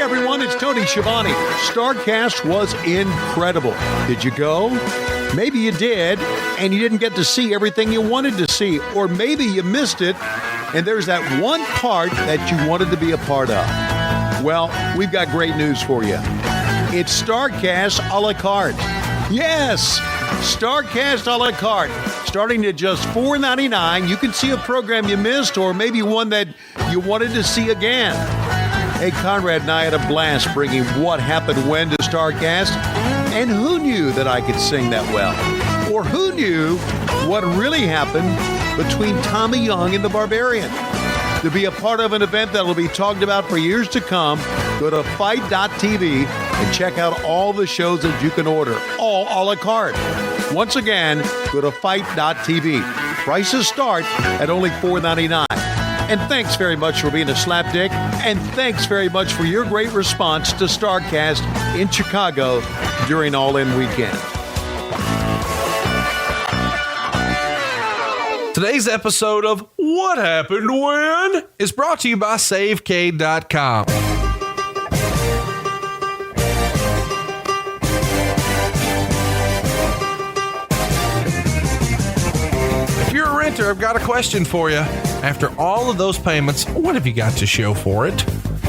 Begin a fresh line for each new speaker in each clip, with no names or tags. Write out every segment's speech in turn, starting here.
everyone, it's Tony Schiavone. Starrcast was incredible. Did you go? Maybe you did, and you didn't get to see everything you wanted to see. Or maybe you missed it, and there's that one part that you wanted to be a part of. Well, we've got great news for you. It's Starrcast a la carte. Yes, Starrcast a la carte. Starting at just $4.99, you can see a program you missed or maybe one that you wanted to see again. Hey, Conrad and I had a blast bringing What Happened When to Starrcast. And who knew that I could sing that well? Or who knew what really happened between Tommy Young and the Barbarian? To be a part of an event that will be talked about for years to come, go to fight.tv and check out all the shows that you can order, all a la carte. Once again, go to fight.tv. Prices start at only $4.99. And thanks very much for being a slapdick, and thanks very much for your great response to Starrcast in Chicago during All-In Weekend.
Today's episode of What Happened When is brought to you by SaveCade.com. If you're a renter, I've got a question for you. After all of those payments, what have you got to show for it?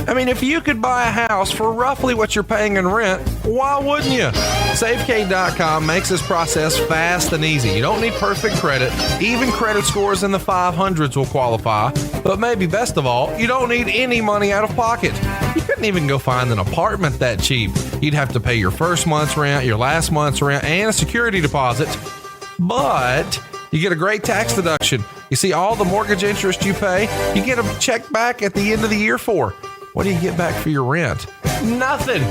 I mean, if you could buy a house for roughly what you're paying in rent, why wouldn't you? SaveCade.com makes this process fast and easy. You don't need perfect credit. Even credit scores in the 500s will qualify. But maybe best of all, you don't need any money out of pocket. You couldn't even go find an apartment that cheap. You'd have to pay your first month's rent, your last month's rent, and a security deposit. But you get a great tax deduction. You see, all the mortgage interest you pay, you get a check back at the end of the year for. What do you get back for your rent? Nothing.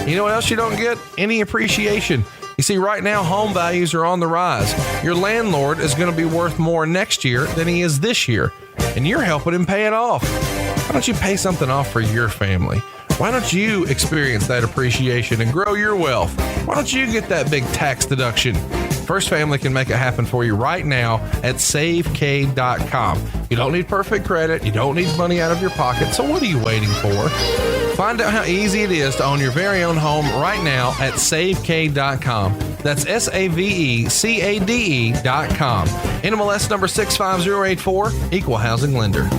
You know what else you don't get? Any appreciation. You see, right now, home values are on the rise. Your landlord is going to be worth more next year than he is this year, and you're helping him pay it off. Why don't you pay something off for your family? Why don't you experience that appreciation and grow your wealth? Why don't you get that big tax deduction? First Family can make it happen for you right now at SaveCade.com. You don't need perfect credit. You don't need money out of your pocket. So what are you waiting for? Find out how easy it is to own your very own home right now at SaveCade.com. That's SaveCade.com. NMLS number 65084, Equal Housing Lender.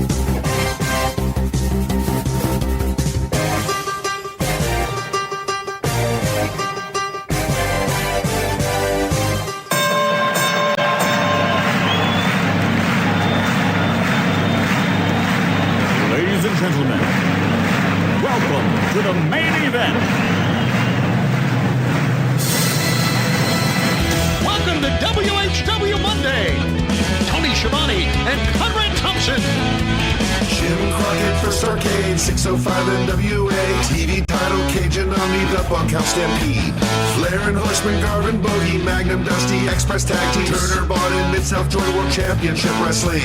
Gentlemen, welcome to the main event.
Welcome to WHW Monday. Tony Schiavone and Conrad Thompson.
Jim Crockett for Starrcade, 605 NWA. TV title, Cajun Omni, the Bunkhouse Stampede. Flair and Horseman, Garvin, Bogey, Magnum, Dusty, Express Tag Team. Turner, Bond, Mid-South Joy World Championship Wrestling.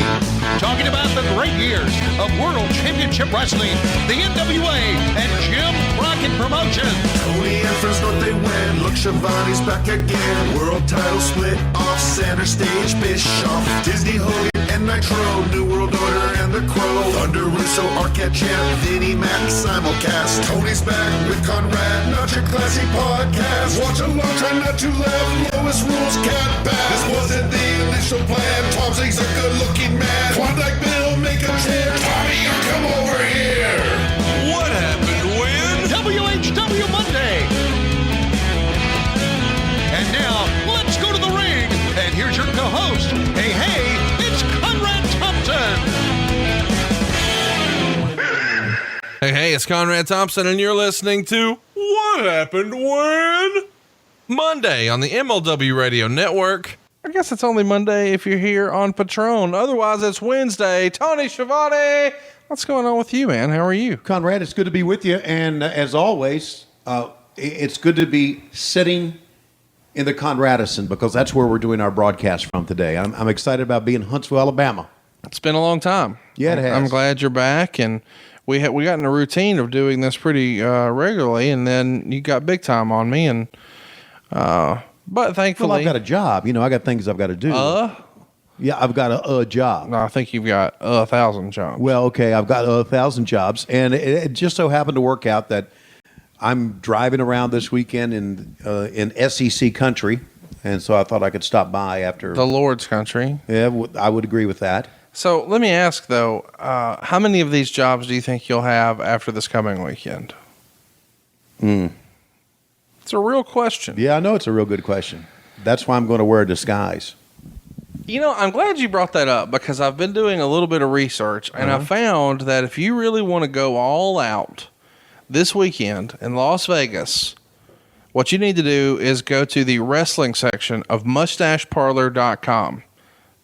Talking about the great years of World Championship Wrestling, the NWA, and Jim Crockett Promotions.
Tony and friends North they win. Look, Schiavone's back again. World title split off center stage. Bischoff, Disney, Hogan, and Nitro. New World Order and the Crow. Thunder, Russo, Arquette Champ, Vinnie Mac, simulcast. Tony's back with Conrad, not your classy podcast. Watch along, try not to laugh. Lowest rules can't pass. This wasn't the initial plan. Tom Zigg's a good-looking man. Klondike Bill, make a chair. Tommy, you come over here.
What happened when?
WHW Monday. And now, let's go to the ring. And here's your co-host. Hey, it's Conrad Thompson.
Hey, it's Conrad Thompson, and you're listening to What Happened When? Monday on the MLW Radio Network. I guess it's only Monday if you're here on Patron. Otherwise, it's Wednesday. Tony Schiavone, what's going on with you, man? How are you?
Conrad, it's good to be with you. And as always, it's good to be sitting in the Conradison because that's where we're doing our broadcast from today. I'm excited about being in Huntsville, Alabama.
It's been a long time.
Yeah, it has.
I'm glad you're back, and we got in a routine of doing this pretty regularly, and then you got big time on me, and but thankfully,
well, I've got a job. You know, I got things I've got to do. Yeah, I've got a job.
No, I think you've got 1,000 jobs.
Well, okay, I've got 1,000 jobs, and it just so happened to work out that I'm driving around this weekend in SEC country, and so I thought I could stop by after
the Lord's country.
Yeah, I would agree with that.
So let me ask though, how many of these jobs do you think you'll have after this coming weekend? It's a real question.
Yeah, I know it's a real good question. That's why I'm going to wear a disguise.
You know, I'm glad you brought that up because I've been doing a little bit of research and I found that if you really want to go all out this weekend in Las Vegas, what you need to do is go to the wrestling section of mustacheparlor.com.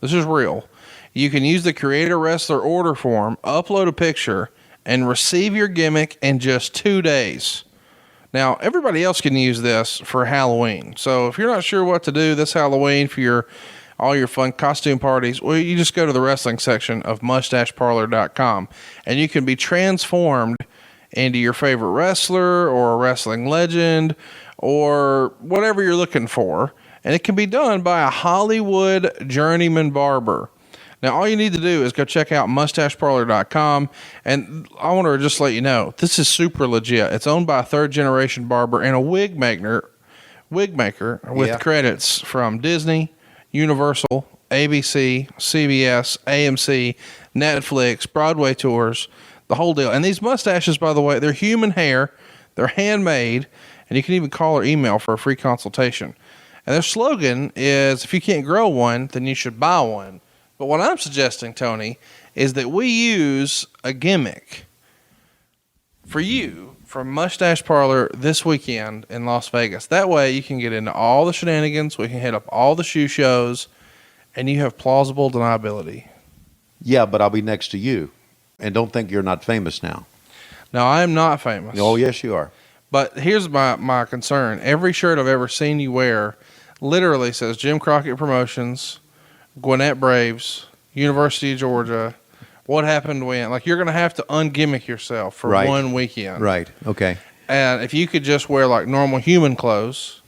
This is real. You can use the Creator Wrestler order form, upload a picture, and receive your gimmick in just 2 days. Now, everybody else can use this for Halloween. So if you're not sure what to do this Halloween for all your fun costume parties, well, you just go to the wrestling section of mustacheparlor.com and you can be transformed into your favorite wrestler or a wrestling legend or whatever you're looking for. And it can be done by a Hollywood journeyman barber. Now, all you need to do is go check out mustacheparlor.com. And I want to just let you know, this is super legit. It's owned by a third-generation barber and a wig maker with credits from Disney, Universal, ABC, CBS, AMC, Netflix, Broadway tours, the whole deal. And these mustaches, by the way, they're human hair. They're handmade. And you can even call or email for a free consultation. And their slogan is, if you can't grow one, then you should buy one. But what I'm suggesting, Tony, is that we use a gimmick for you from Mustache Parlor this weekend in Las Vegas. That way you can get into all the shenanigans, we can hit up all the shoe shows, and you have plausible deniability.
Yeah, but I'll be next to you. And don't think you're not famous now.
No, I am not famous.
Oh, yes, you are.
But here's my concern. Every shirt I've ever seen you wear literally says Jim Crockett Promotions, Gwinnett Braves, University of Georgia, what happened when. Like, you're going to have to ungimmick yourself for one weekend.
Right, okay.
And if you could just wear like normal human clothes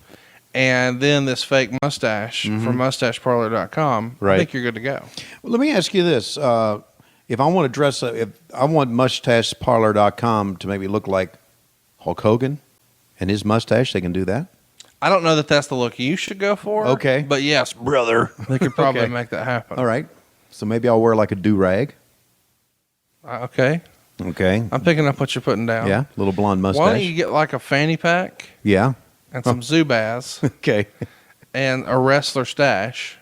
and then this fake mustache from mustacheparlor.com, I think you're good to go.
Well, let me ask you this. If I want to dress up, if I want mustacheparlor.com to maybe look like Hulk Hogan and his mustache, they can do that?
I don't know that that's the look you should go for.
Okay.
But yes, brother, they could probably
Okay.
make that happen.
All right. So maybe I'll wear like a do-rag.
Okay.
Okay.
I'm picking up what you're putting down.
Yeah, little blonde mustache.
Why don't you get like a fanny pack
Yeah.
and some Zubaz
Okay.
and a wrestler stash?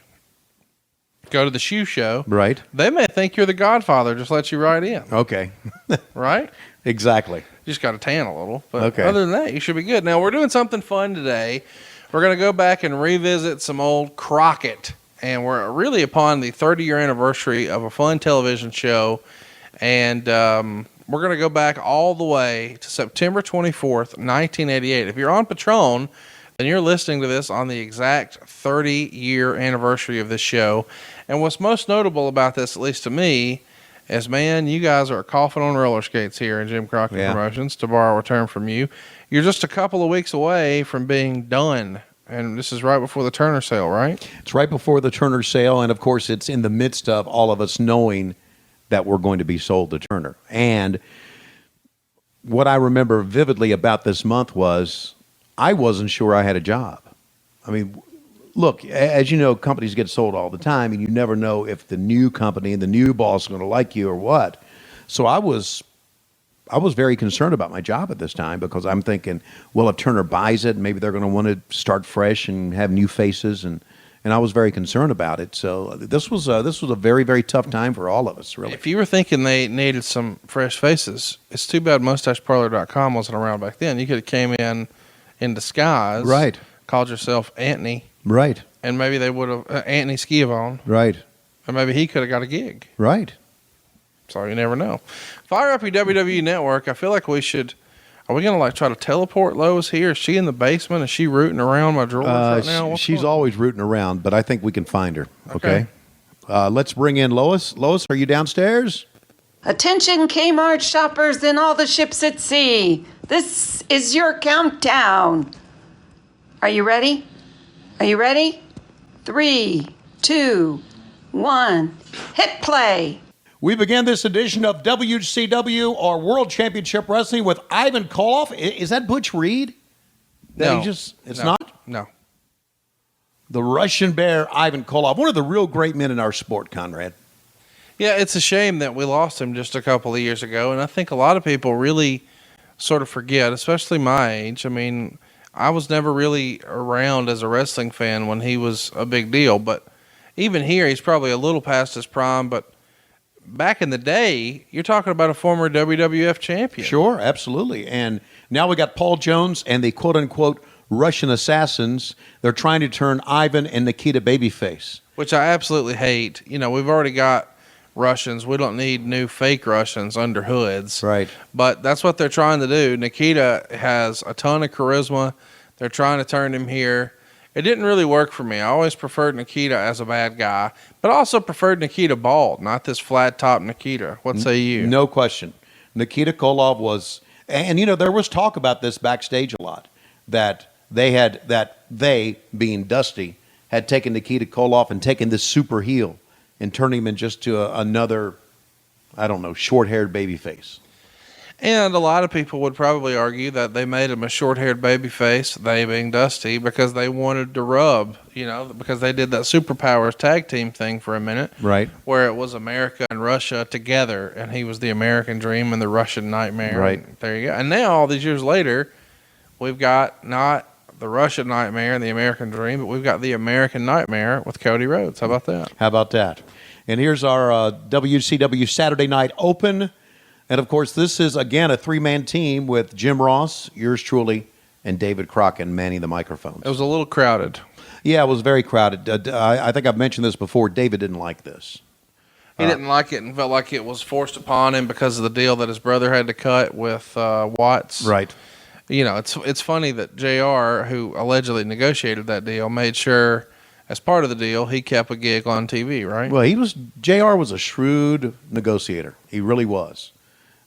Go to the shoe show.
Right.
They may think you're the Godfather. Just let you right in.
Okay.
Right?
Exactly.
You just got to tan a little. But
Okay.
other than that, you should be good. Now, we're doing something fun today. We're going to go back and revisit some old Crockett. And we're really upon the 30-year anniversary of a fun television show. And we're going to go back all the way to September 24th, 1988. If you're on Patron, then you're listening to this on the exact 30-year anniversary of this show. And what's most notable about this, at least to me, is, man, you guys are coughing on roller skates here in Jim Crockett Promotions, to borrow a term from you. You're just a couple of weeks away from being done. And this is right before the Turner sale, right?
It's right before the Turner sale. And, of course, it's in the midst of all of us knowing that we're going to be sold to Turner. And what I remember vividly about this month was I wasn't sure I had a job. I mean, look, as you know, companies get sold all the time, and you never know if the new company and the new boss is going to like you or what. So I was very concerned about my job at this time because I'm thinking, well, if Turner buys it, maybe they're going to want to start fresh and have new faces, and I was very concerned about it. So this was a very, very tough time for all of us, really.
If you were thinking they needed some fresh faces, it's too bad mustacheparlor.com wasn't around back then. You could have came in disguise,
Right.
called yourself Anthony,
Right.
and maybe they would have Anthony Schiavone,
Right.
and maybe he could have got a gig.
Right.
So you never know. Fire up your WWE network. I feel like we should. Are we gonna like try to teleport Lois here? Is she in the basement? Is she rooting around my drawers right now?
She's always rooting around, but I think we can find her. Okay. Let's bring in Lois. Lois, are you downstairs?
Attention Kmart shoppers and all the ships at sea. This is your countdown. Are you ready? Are you ready? 3, 2, 1, hit play.
We begin this edition of WCW, or World Championship Wrestling, with Ivan Koloff. Is that Butch Reed?
No.
It's
No.
not?
No.
The Russian Bear, Ivan Koloff. One of the real great men in our sport, Conrad.
Yeah, it's a shame that we lost him just a couple of years ago, and I think a lot of people really sort of forget, especially my age. I mean, I was never really around as a wrestling fan when he was a big deal, but even here, he's probably a little past his prime, but back in the day, you're talking about a former WWF champion.
Sure, absolutely. And now we got Paul Jones and the quote-unquote Russian assassins. They're trying to turn Ivan and Nikita babyface.
Which I absolutely hate. You know, we've already got Russians. We don't need new fake Russians under hoods.
Right.
But that's what they're trying to do. Nikita has a ton of charisma. They're trying to turn him here. It didn't really work for me. I always preferred Nikita as a bad guy, but also preferred Nikita bald, not this flat top Nikita. What say you?
No question. Nikita Koloff was, and there was talk about this backstage a lot, that they, being Dusty, had taken Nikita Koloff and taken this super heel and turned him into another, I don't know, short-haired babyface.
And a lot of people would probably argue that they made him a short-haired babyface, they being Dusty, because they wanted to rub, because they did that Superpowers tag team thing for a minute.
Right.
Where it was America and Russia together, and he was the American Dream and the Russian Nightmare.
Right.
And there you go. And now, all these years later, we've got not the Russian Nightmare and the American Dream, but we've got the American Nightmare with Cody Rhodes. How about that?
How about that? And here's our WCW Saturday Night Open. And, of course, this is, again, a three-man team with Jim Ross, yours truly, and David Crockett manning the microphones.
It was a little crowded.
Yeah, it was very crowded. I think I've mentioned this before. David didn't like this.
He didn't like it and felt like it was forced upon him because of the deal that his brother had to cut with Watts.
Right.
It's funny that JR, who allegedly negotiated that deal, made sure as part of the deal he kept a gig on TV, right?
Well, JR was a shrewd negotiator. He really was.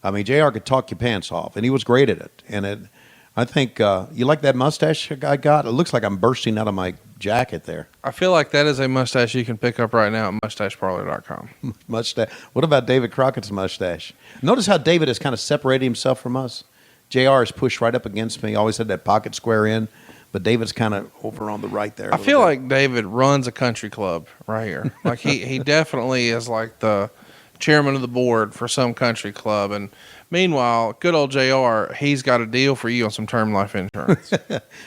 I mean, JR could talk your pants off, and he was great at it. And I think you like that mustache I got? It looks like I'm bursting out of my jacket there.
I feel like that is a mustache you can pick up right now at mustacheparlor.com.
Mustache. What about David Crockett's mustache? Notice how David has kind of separated himself from us. JR is pushed right up against me. Always had that pocket square in, but David's kind of over on the right there.
I feel like David runs a country club right here. Like he definitely is like the chairman of the board for some country club. And meanwhile, good old JR, he's got a deal for you on some term life insurance.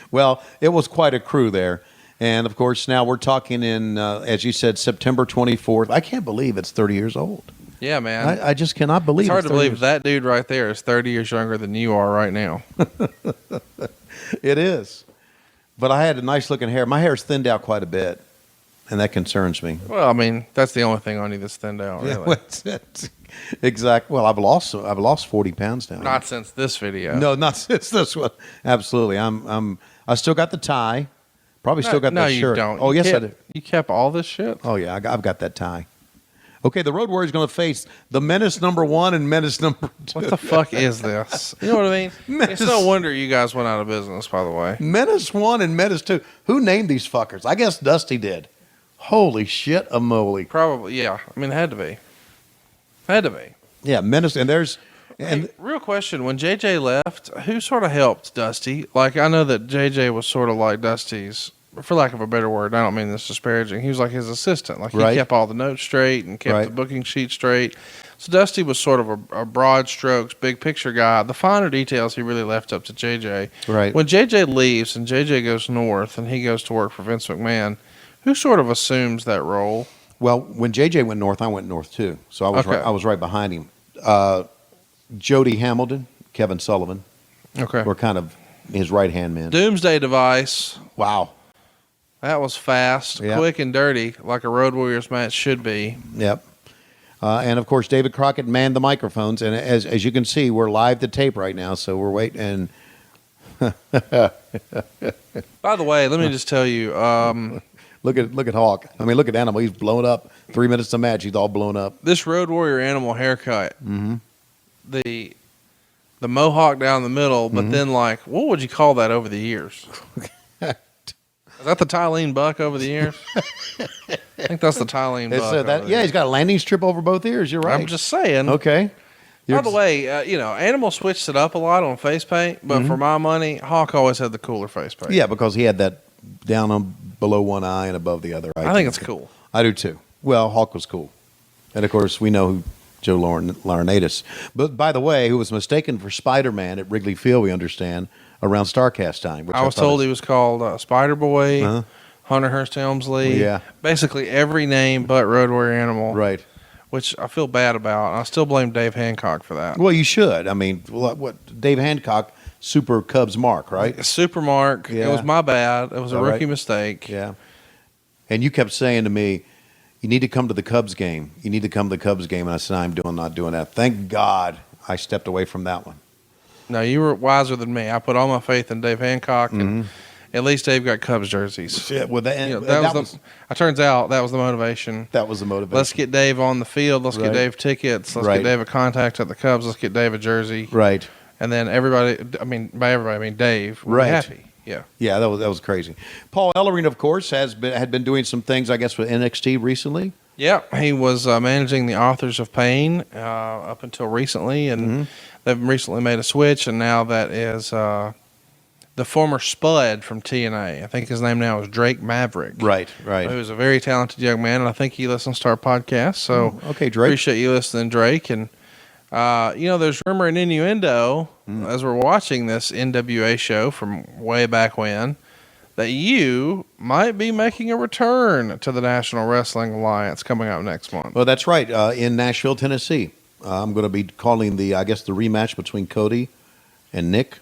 Well, it was quite a crew there. And, of course, now we're talking in, as you said, September 24th. I can't believe it's 30 years old.
Yeah, man.
I just cannot believe
it's hard to believe
years.
that dude right there is 30 years younger than you are right now.
It is. But I had a nice-looking hair. My hair's thinned out quite a bit, and that concerns me.
Well, I mean, that's the only thing on you that's thinned out, really.
Yeah, exactly. Well, I've lost 40 pounds now.
Not since this video.
No, not since this one. Absolutely. I still got the tie. Probably still got that shirt.
No, you don't.
Oh, yes, I do.
You kept all this shit?
Oh, yeah, I've got that tie. Okay, the Road Warrior's going to face the Menace #1 and Menace #2.
What the fuck is this? You know what I mean?
Menace.
It's no wonder you guys went out of business, by the way.
Menace 1 and Menace 2. Who named these fuckers? I guess Dusty did. Holy shit a moly.
Probably, yeah. I mean, it had to be. Had to be.
Yeah, Menace, and there's... And
hey, real question, when JJ left, who sort of helped Dusty? Like, I know that JJ was sort of like Dusty's, for lack of a better word, I don't mean this disparaging, he was like his assistant. Like, he kept all the notes straight and kept the booking sheet straight. So Dusty was sort of a broad strokes, big picture guy. The finer details he really left up to JJ.
Right.
When JJ leaves and JJ goes north and he goes to work for Vince McMahon, who sort of assumes that role?
Well, when JJ went north, I went north too. So I was right behind him. Jody Hamilton, Kevin Sullivan were kind of his right-hand men.
Doomsday Device.
Wow.
That was fast, quick, and dirty, like a Road Warriors match should be.
Yep. And, of course, David Crockett manned the microphones. And as you can see, we're live to tape right now, so we're waiting.
By the way, let me just tell you.
Look at Hawk. I mean, look at Animal. He's blown up. 3 minutes to match. He's all blown up.
This Road Warrior Animal haircut. Mm-hmm. The mohawk down the middle, but then, like, what would you call that over the years? Is that the Tylene buck over the ears? I think that's the Tylene buck.
He's got a landing strip over both ears. You're right.
I'm just saying.
Okay.
By the way, Animal switched it up a lot on face paint, but for my money, Hawk always had the cooler face paint.
Yeah, because he had that down on below one eye and above the other eye.
I think it's cool.
I do too. Well, Hawk was cool. And of course, we know who Joe Laurinaitis. But by the way, who was mistaken for Spider-Man at Wrigley Field, we understand, around Starrcast time. Which
I was told he was called Spider Boy, Hunter Hearst Helmsley.
Yeah.
Basically every name but Road Warrior Animal.
Right.
Which I feel bad about. And I still blame Dave Hancock for that.
Well, you should. I mean, what Dave Hancock, Super Cubs Mark, right?
Super Mark.
Yeah.
It was my bad. It was a rookie
right?
mistake.
Yeah. And you kept saying to me, you need to come to the Cubs game. You need to come to the Cubs game. And I said, I'm not doing that. Thank God I stepped away from that one.
No, you were wiser than me. I put all my faith in Dave Hancock, and at least Dave got Cubs jerseys.
Yeah, well,
it turns out that was the motivation.
That was the motivation.
Let's get Dave on the field. Let's
Right.
get Dave tickets. Let's
Right.
get Dave a contact at the Cubs. Let's get Dave a jersey.
Right.
And then everybody, by everybody, I mean Dave, was
Right.
happy. Yeah.
Yeah, that was crazy. Paul Ellering, of course, had been doing some things, I guess, with NXT recently.
Yeah, he was managing the Authors of Pain up until recently, and they've recently made a switch, and now that is the former Spud from TNA. I think his name now is Drake Maverick.
Right.
Who's a very talented young man, and I think he listens to our podcast. So
okay, Drake.
Appreciate you listening, Drake. And there's rumor and innuendo as we're watching this NWA show from way back when that you might be making a return to the National Wrestling Alliance coming up next month.
Well, that's right. In Nashville, Tennessee, I'm going to be calling the rematch between Cody and Nick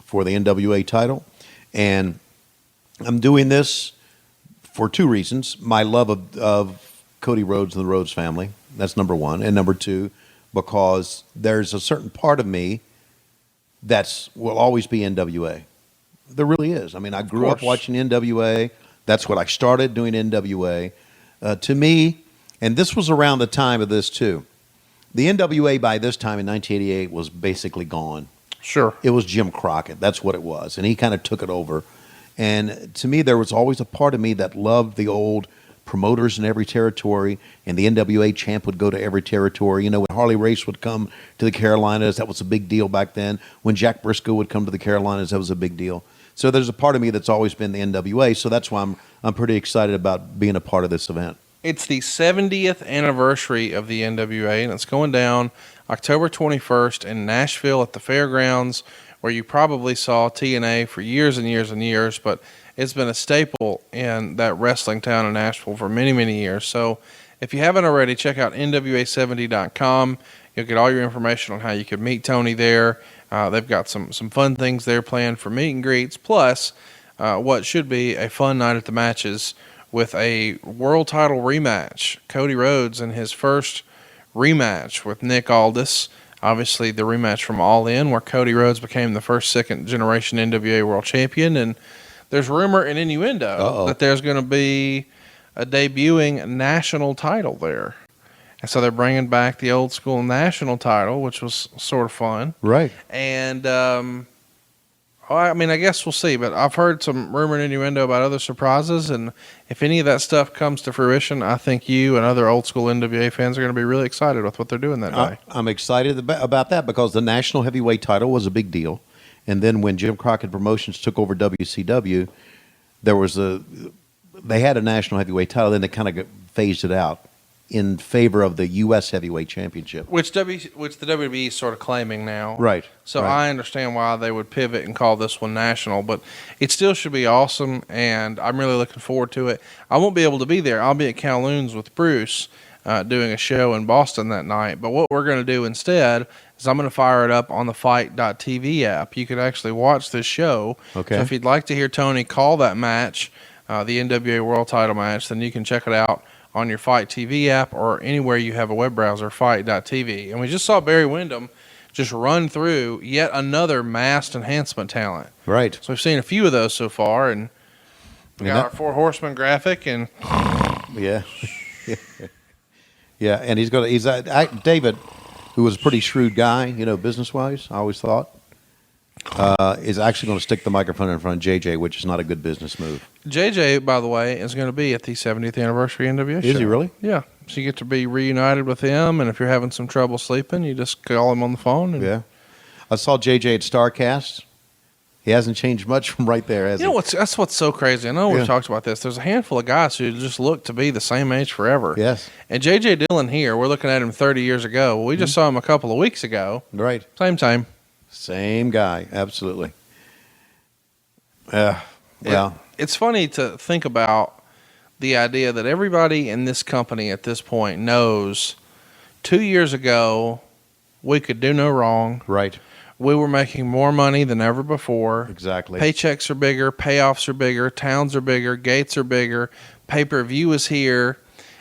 for the NWA title, and I'm doing this for two reasons: my love of Cody Rhodes and the Rhodes family. That's number one, and number two, because there's a certain part of me will always be NWA. There really is. I mean, I grew up watching NWA. That's what I started doing NWA. To me, and this was around the time of this too, the NWA by this time in 1988 was basically gone.
Sure.
It was Jim Crockett. That's what it was. And he kind of took it over. And to me, there was always a part of me that loved the old promoters in every territory, and the NWA champ would go to every territory. You know, when Harley Race would come to the Carolinas, that was a big deal back then. When Jack Briscoe would come to the Carolinas, that was a big deal. So there's a part of me that's always been the NWA, so that's why I'm pretty excited about being a part of this event.
It's the 70th anniversary of the NWA, and it's going down October 21st in Nashville at the fairgrounds, where you probably saw TNA for years and years and years, but it's been a staple in that wrestling town of Nashville for many, many years. So if you haven't already, check out NWA70.com. You'll get all your information on how you can meet Tony there. They've got some fun things there planned for meet and greets, plus what should be a fun night at the matches with a world title rematch. Cody Rhodes in his first rematch with Nick Aldis. Obviously, the rematch from All In, where Cody Rhodes became the first second-generation NWA World Champion. And there's rumor and innuendo that there's going to be a debuting national title there. And so they're bringing back the old school national title, which was sort of fun.
Right.
And, I guess we'll see. But I've heard some rumor and innuendo about other surprises. And if any of that stuff comes to fruition, I think you and other old school NWA fans are going to be really excited with what they're doing that day.
I'm excited about that because the national heavyweight title was a big deal. And then when Jim Crockett Promotions took over WCW, they had a national heavyweight title, then they kind of phased it out in favor of the U.S. Heavyweight Championship.
Which the WWE is sort of claiming now.
Right.
So
right.
I understand why they would pivot and call this one national, but it still should be awesome, and I'm really looking forward to it. I won't be able to be there. I'll be at Kowloon's with Bruce doing a show in Boston that night, but what we're going to do instead is I'm going to fire it up on the Fight.tv app. You can actually watch this show.
Okay.
So if you'd like to hear Tony call that match, the NWA World Title match, then you can check it out on your Fight TV app or anywhere you have a web browser, Fight.tv. And we just saw Barry Windham just run through yet another masked enhancement talent.
Right.
So we've seen a few of those so far, and we got our Four Horsemen graphic, and
yeah, yeah, and he's David, who was a pretty shrewd guy, business wise. I always thought. is actually going to stick the microphone in front of JJ, which is not a good business move.
JJ, by the way, is going to be at the 70th anniversary NWA show.
Is he really?
Yeah. So you get to be reunited with him, and if you're having some trouble sleeping, you just call him on the phone. And
Yeah. I saw JJ at Starrcast. He hasn't changed much from right there, has he?
That's what's so crazy. I know we've talked about this. There's a handful of guys who just look to be the same age forever.
Yes.
And J.J. Dillon here, we're looking at him 30 years ago. Well, we just saw him a couple of weeks ago.
Right.
Same time.
Same guy. Absolutely. Yeah.
It's funny to think about the idea that everybody in this company at this point knows 2 years ago we could do no wrong.
Right.
We were making more money than ever before.
Exactly.
Paychecks are bigger, payoffs are bigger, towns are bigger, gates are bigger, pay-per-view is here.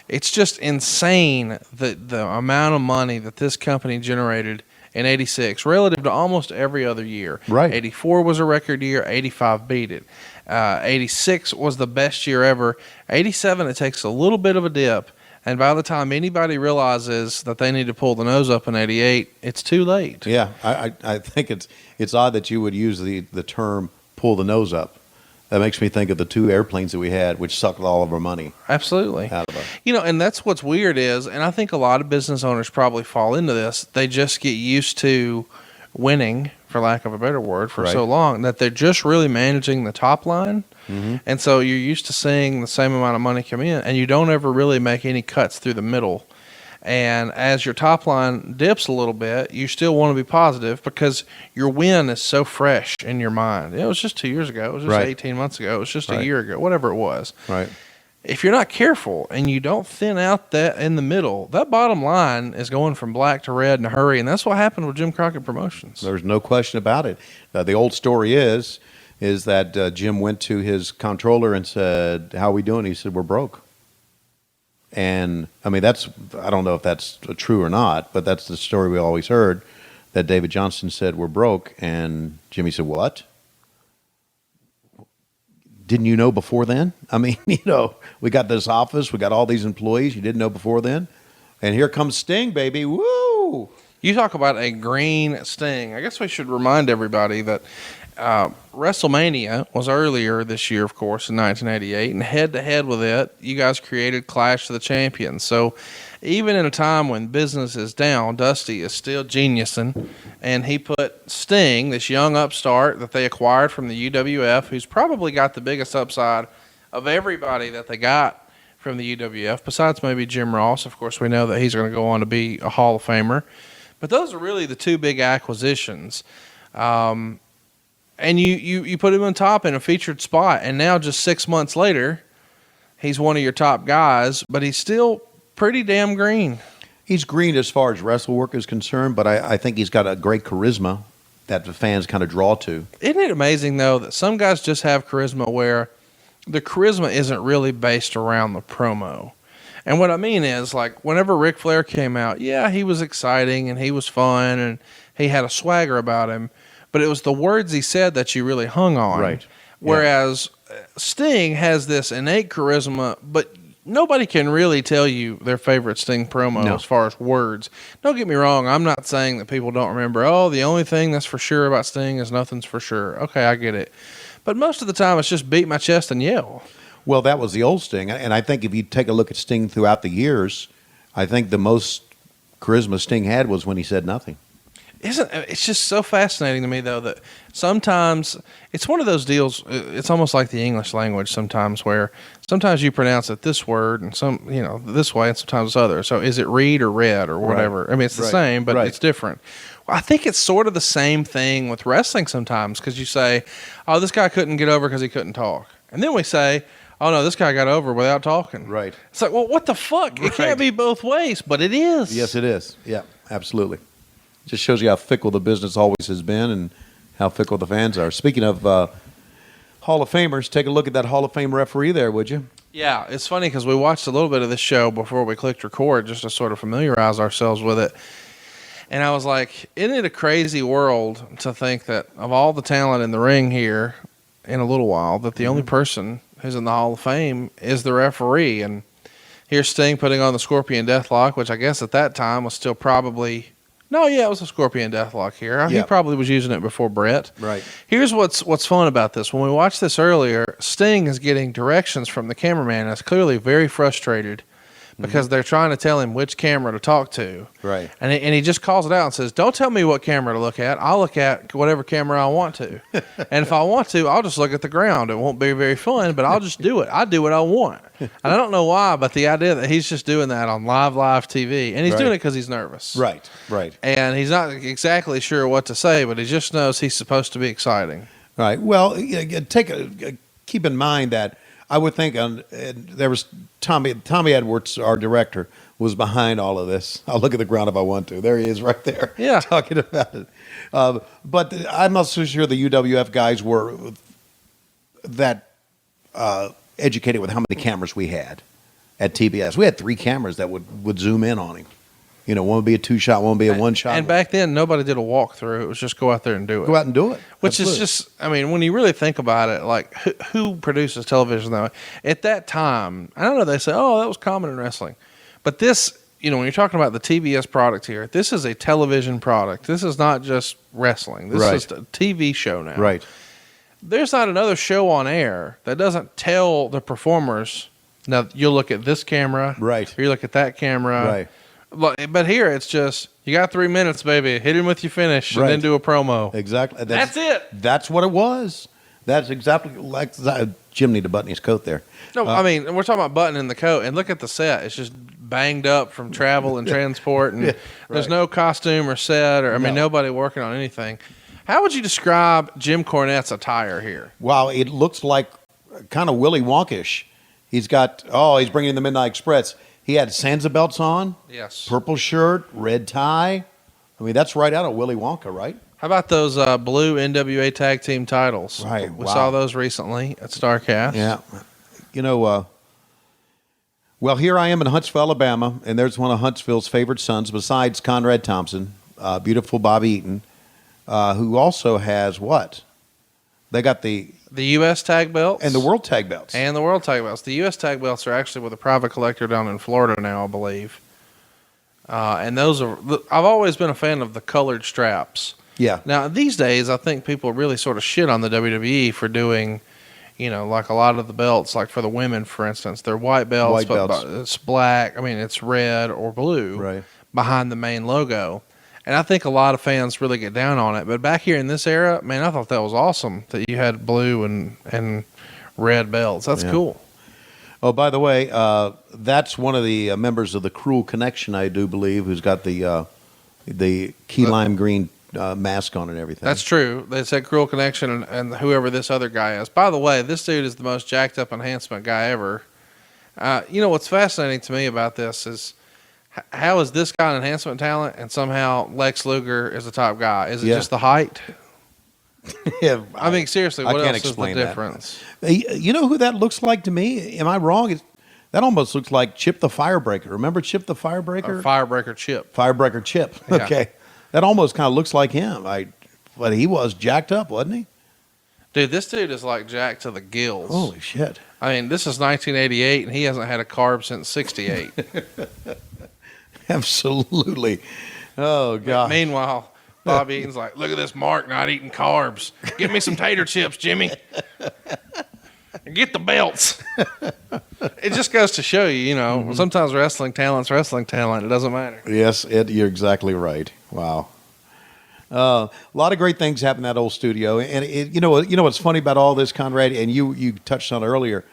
It's just insane the amount of money that this company generated in 86 relative to almost every other year.
Right.
84 was a record year, 85 beat it. 86 was the best year ever. 87, it takes a little bit of a dip. And by the time anybody realizes that they need to pull the nose up in 88, it's too late.
Yeah, I think it's odd that you would use the term "pull the nose up." That makes me think of the 2 airplanes that we had, which sucked all of our money
Absolutely.
out of us.
And that's what's weird is, and I think a lot of business owners probably fall into this, they just get used to winning, for lack of a better word, for so long that they're just really managing the top line. Mm-hmm. And so you're used to seeing the same amount of money come in, and you don't ever really make any cuts through the middle. And as your top line dips a little bit, you still want to be positive because your win is so fresh in your mind. It was just 2 years ago. It was just 18 months ago. It was just a year ago, whatever it was.
Right.
If you're not careful and you don't thin out that in the middle, that bottom line is going from black to red in a hurry. And that's what happened with Jim Crockett Promotions.
There's no question about it. The old story is that Jim went to his comptroller and said, "How are we doing?" He said, "We're broke." And I mean, I don't know if that's true or not, but that's the story we always heard, that David Johnston said, "We're broke." And Jimmy said, "What? Didn't you know before then? I mean, we got this office, we got all these employees. You didn't know before then?" And here comes Sting, baby. Woo!
You talk about a green Sting. I guess we should remind everybody that WrestleMania was earlier this year, of course, in 1988, and head-to-head with it, you guys created Clash of the Champions. So even in a time when business is down, Dusty is still geniusing, and he put Sting, this young upstart that they acquired from the UWF, who's probably got the biggest upside of everybody that they got from the UWF, besides maybe Jim Ross. Of course, we know that he's going to go on to be a Hall of Famer. But those are really the 2 big acquisitions. And you put him on top in a featured spot, and now just 6 months later, he's one of your top guys, but he's still pretty damn green.
He's green as far as wrestle work is concerned, but I think he's got a great charisma that the fans kind of draw to.
Isn't it amazing, though, that some guys just have charisma where the charisma isn't really based around the promo? And what I mean is, like, whenever Ric Flair came out, yeah, he was exciting and he was fun and he had a swagger about him, but it was the words he said that you really hung on.
Right.
Whereas Sting has this innate charisma, but nobody can really tell you their favorite Sting promo as far as words. Don't get me wrong. I'm not saying that people don't remember, the only thing that's for sure about Sting is nothing's for sure. Okay, I get it. But most of the time, it's just beat my chest and yell.
Well, that was the old Sting. And I think if you take a look at Sting throughout the years, I think the most charisma Sting had was when he said nothing.
It's just so fascinating to me, though, that sometimes it's one of those deals. It's almost like the English language sometimes, where sometimes you pronounce it this word and this way, and sometimes it's other. So is it read or read or whatever? Right. I mean, it's the same, but it's different. Well, I think it's sort of the same thing with wrestling sometimes, because you say, "Oh, this guy couldn't get over because he couldn't talk," and then we say, "Oh no, this guy got over without talking."
Right.
It's like, well, what the fuck? It can't be both ways, but it is.
Yes, it is. Yeah, absolutely. Just shows you how fickle the business always has been and how fickle the fans are. Speaking of Hall of Famers, take a look at that Hall of Fame referee there, would you?
Yeah, it's funny because we watched a little bit of this show before we clicked record just to sort of familiarize ourselves with it. And I was like, isn't it a crazy world to think that of all the talent in the ring here in a little while, that the only person who's in the Hall of Fame is the referee? And here's Sting putting on the Scorpion Deathlock, which I guess at that time was still probably No, yeah, it was a Scorpion Deathlock here. He
Yeah.
probably was using it before Brett.
Right.
Here's what's fun about this. When we watched this earlier, Sting is getting directions from the cameraman that's clearly very frustrated because they're trying to tell him which camera to talk to.
Right.
And he just calls it out and says, don't tell me what camera to look at. I'll look at whatever camera I want to. And if I want to, I'll just look at the ground. It won't be very fun, but I'll just do it. I do what I want. And I don't know why, but the idea that he's just doing that on live TV, and he's
Right.
doing it because he's nervous.
Right.
And he's not exactly sure what to say, but he just knows he's supposed to be exciting.
Right. Well, keep in mind that I would think there was Tommy Edwards, our director, was behind all of this. I'll look at the ground if I want to. There he is right there.
Yeah.
Talking about it. But I'm not so sure the UWF guys were that educated with how many cameras we had at TBS. We had 3 cameras that would zoom in on him. You know, one would be a 2-shot, one would be a 1-shot.
And back then, nobody did a walkthrough. It was just go out there and do it.
Go out and do it.
Which
Absolutely.
is just, I mean, when you really think about it, like, who produces television that way? At that time, I don't know, they say, oh, that was common in wrestling. But this, you know, when you're talking about the TBS product here, this is a television product. This is not just wrestling. This
Right.
is a TV show now.
Right.
There's not another show on air that doesn't tell the performers, now, you'll look at this camera.
Right.
Or you look at that camera.
Right.
But here it's just, you got 3 minutes, baby. Hit him with your finish and
Right.
then do a promo.
Exactly.
That's it.
That's what it was. That's exactly like Jim need to button his coat there.
No, I mean, we're talking about buttoning the coat, and look at the set. It's just banged up from travel and transport, and there's no costume or set, or, I mean, nobody working on anything. How would you describe Jim Cornette's attire here?
Wow, it looks like kind of Willy Wonkish. He's bringing in the Midnight Express. He had Sansa belts on,
Yes.
purple shirt, red tie. I mean, that's right out of Willy Wonka, right?
How about those blue NWA tag team titles?
Right,
We
wow.
saw those recently at Starrcast.
Yeah. You know, well, here I am in Huntsville, Alabama, and there's one of Huntsville's favorite sons besides Conrad Thompson, beautiful Bobby Eaton, who also has what? They got the
U.S. tag belts.
and the world tag belts.
And the world tag belts. The U.S. tag belts are actually with a private collector down in Florida now, I believe. And those are, I've always been a fan of the colored straps.
Yeah.
Now, these days, I think people really sort of shit on the WWE for doing, you know, like a lot of the belts, like for the women, for instance, they're white belts,
White
but
belts.
it's black. I mean, it's red or blue
Right.
behind the main logo. And I think a lot of fans really get down on it. But back here in this era, man, I thought that was awesome that you had blue and red belts. That's cool.
Oh, by the way, that's one of the members of the Cruel Connection, I do believe, who's got the key lime green mask on and everything.
That's true. They said Cruel Connection and whoever this other guy is. By the way, this dude is the most jacked up enhancement guy ever. You know, what's fascinating to me about this is how is this guy an enhancement talent and somehow Lex Luger is the top guy? Is it just the height?
Yeah,
I mean, seriously, what
can't
else is the
explain that.
difference?
You know who that looks like to me? Am I wrong? That almost looks like Chip the Firebreaker. Remember Chip the Firebreaker?
Firebreaker Chip.
Firebreaker Chip.
Yeah.
Okay. That almost kind of looks like him. But he was jacked up, wasn't he?
Dude, this dude is like jacked to the gills.
Holy shit.
I mean, this is 1988, and he hasn't had a carb since 68.
Absolutely. Oh, God.
Meanwhile, Bob Eaton's like, look at this Mark not eating carbs. Give me some tater chips, Jimmy. And get the belts. It just goes to show you, you know, sometimes wrestling talent's wrestling talent. It doesn't matter.
Yes, you're exactly right. Wow. A lot of great things happen in that old studio. And you know what's funny about all this, Conrad, and you touched on it earlier,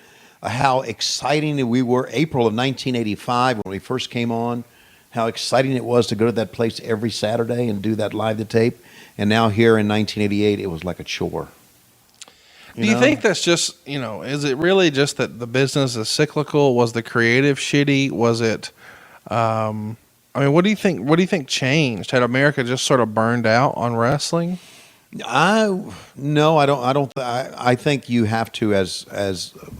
how exciting we were April of 1985 when we first came on, how exciting it was to go to that place every Saturday and do that live to tape. And now here in 1988, it was like a chore.
Do you think that's just, you know, is it really just that the business is cyclical? Was the creative shitty? Was it, I mean, what do you think changed? Had America just sort of burned out on wrestling?
No, I don't. I think you have to, as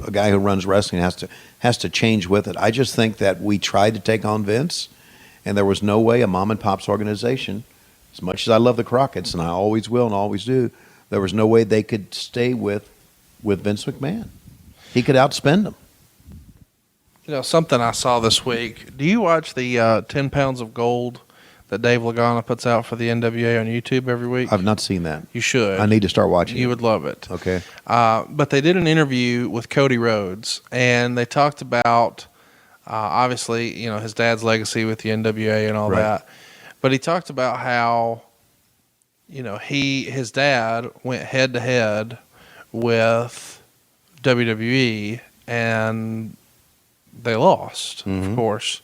a guy who runs wrestling, has to change with it. I just think that we tried to take on Vince, and there was no way a mom and pop's organization, as much as I love the Crockett's, and I always will and always do, there was no way they could stay with Vince McMahon. He could outspend them.
You know, something I saw this week. Do you watch the 10 Pounds of Gold that Dave Lagana puts out for the NWA on YouTube every week?
I've not seen that.
You should.
I need to start watching.
You would love it.
Okay.
But they did an interview with Cody Rhodes, and they talked about, obviously, his dad's legacy with the NWA and all that. But he talked about how, his dad went head to head with WWE, and they lost, of course.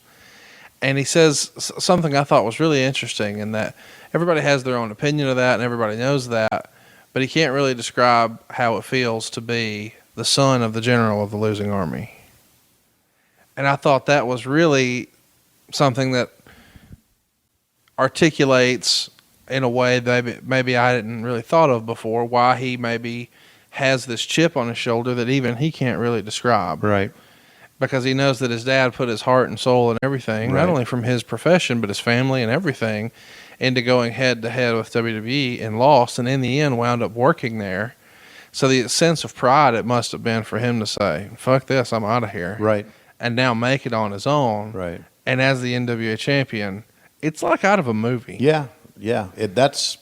And he says something I thought was really interesting, in that everybody has their own opinion of that, and everybody knows that, but he can't really describe how it feels to be the son of the general of the losing army. And I thought that was really something that articulates in a way that maybe I hadn't really thought of before, why he maybe has this chip on his shoulder that even he can't really describe.
Right.
Because he knows that his dad put his heart and soul and everything, not only from his profession, but his family and everything, into going head to head with WWE, and lost, and in the end wound up working there. So the sense of pride it must have been for him to say, fuck this, I'm out of here.
Right.
And now make it on his own.
Right.
And as the NWA champion, it's like out of a movie.
Yeah. Yeah. That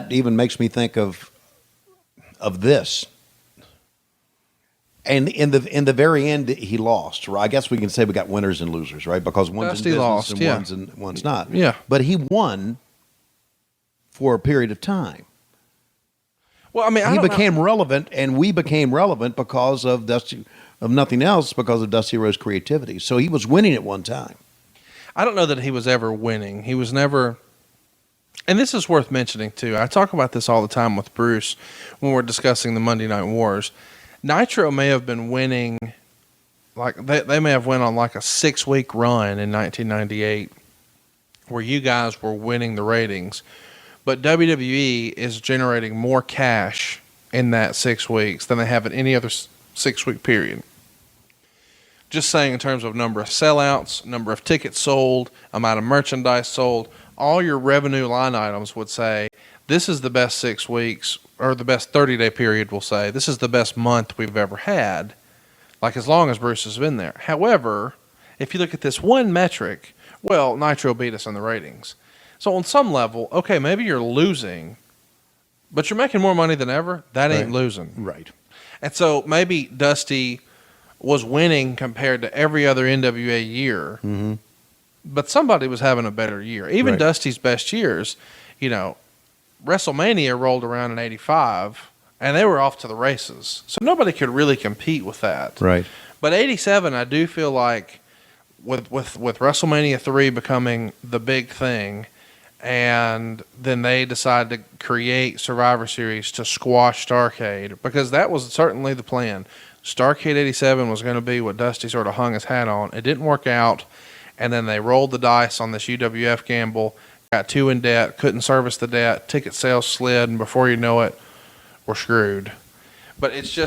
even makes me think of this. And in the very end, he lost. Right? I guess we can say we got winners and losers, right? Because one's
Dusty
in business
lost,
and one's not.
Yeah.
But he won for a period of time.
Well, I mean,
He became relevant, and we became relevant because of nothing else, because of Dusty Rhodes' creativity. So he was winning at one time.
I don't know that he was ever winning. He was never, and this is worth mentioning too. I talk about this all the time with Bruce when we're discussing the Monday Night Wars. Nitro may have been winning, like they may have went on like a 6-week run in 1998 where you guys were winning the ratings, but WWE is generating more cash in that 6 weeks than they have in any other 6-week period. Just saying, in terms of number of sellouts, number of tickets sold, amount of merchandise sold, all your revenue line items would say, this is the best 6 weeks, or the best 30-day period, we'll say. This is the best month we've ever had, like as long as Bruce has been there. However, if you look at this one metric, well, Nitro beat us in the ratings. So on some level, okay, maybe you're losing, but you're making more money than ever. That ain't losing.
Right.
And so maybe Dusty was winning compared to every other NWA year, but somebody was having a better year. Even Dusty's best years, WrestleMania rolled around in 85, and they were off to the races. So nobody could really compete with that.
Right.
But 87, I do feel like with WrestleMania 3 becoming the big thing, and then they decided to create Survivor Series to squash Starrcade, because that was certainly the plan. Starrcade 87 was going to be what Dusty sort of hung his hat on. It didn't work out, and then they rolled the dice on this UWF gamble, got too in debt, couldn't service the debt, ticket sales slid, and before you know it, we're screwed. But it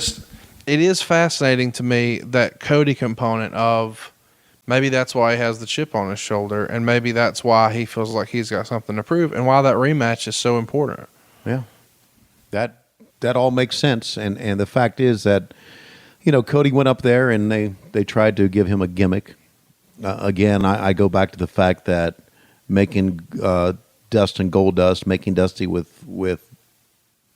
is fascinating to me, that Cody component of maybe that's why he has the chip on his shoulder, and maybe that's why he feels like he's got something to prove, and why that rematch is so important.
Yeah. That all makes sense. And the fact is that, Cody went up there and they tried to give him a gimmick. Again, I go back to the fact that making Dust and Gold Dust, making Dusty with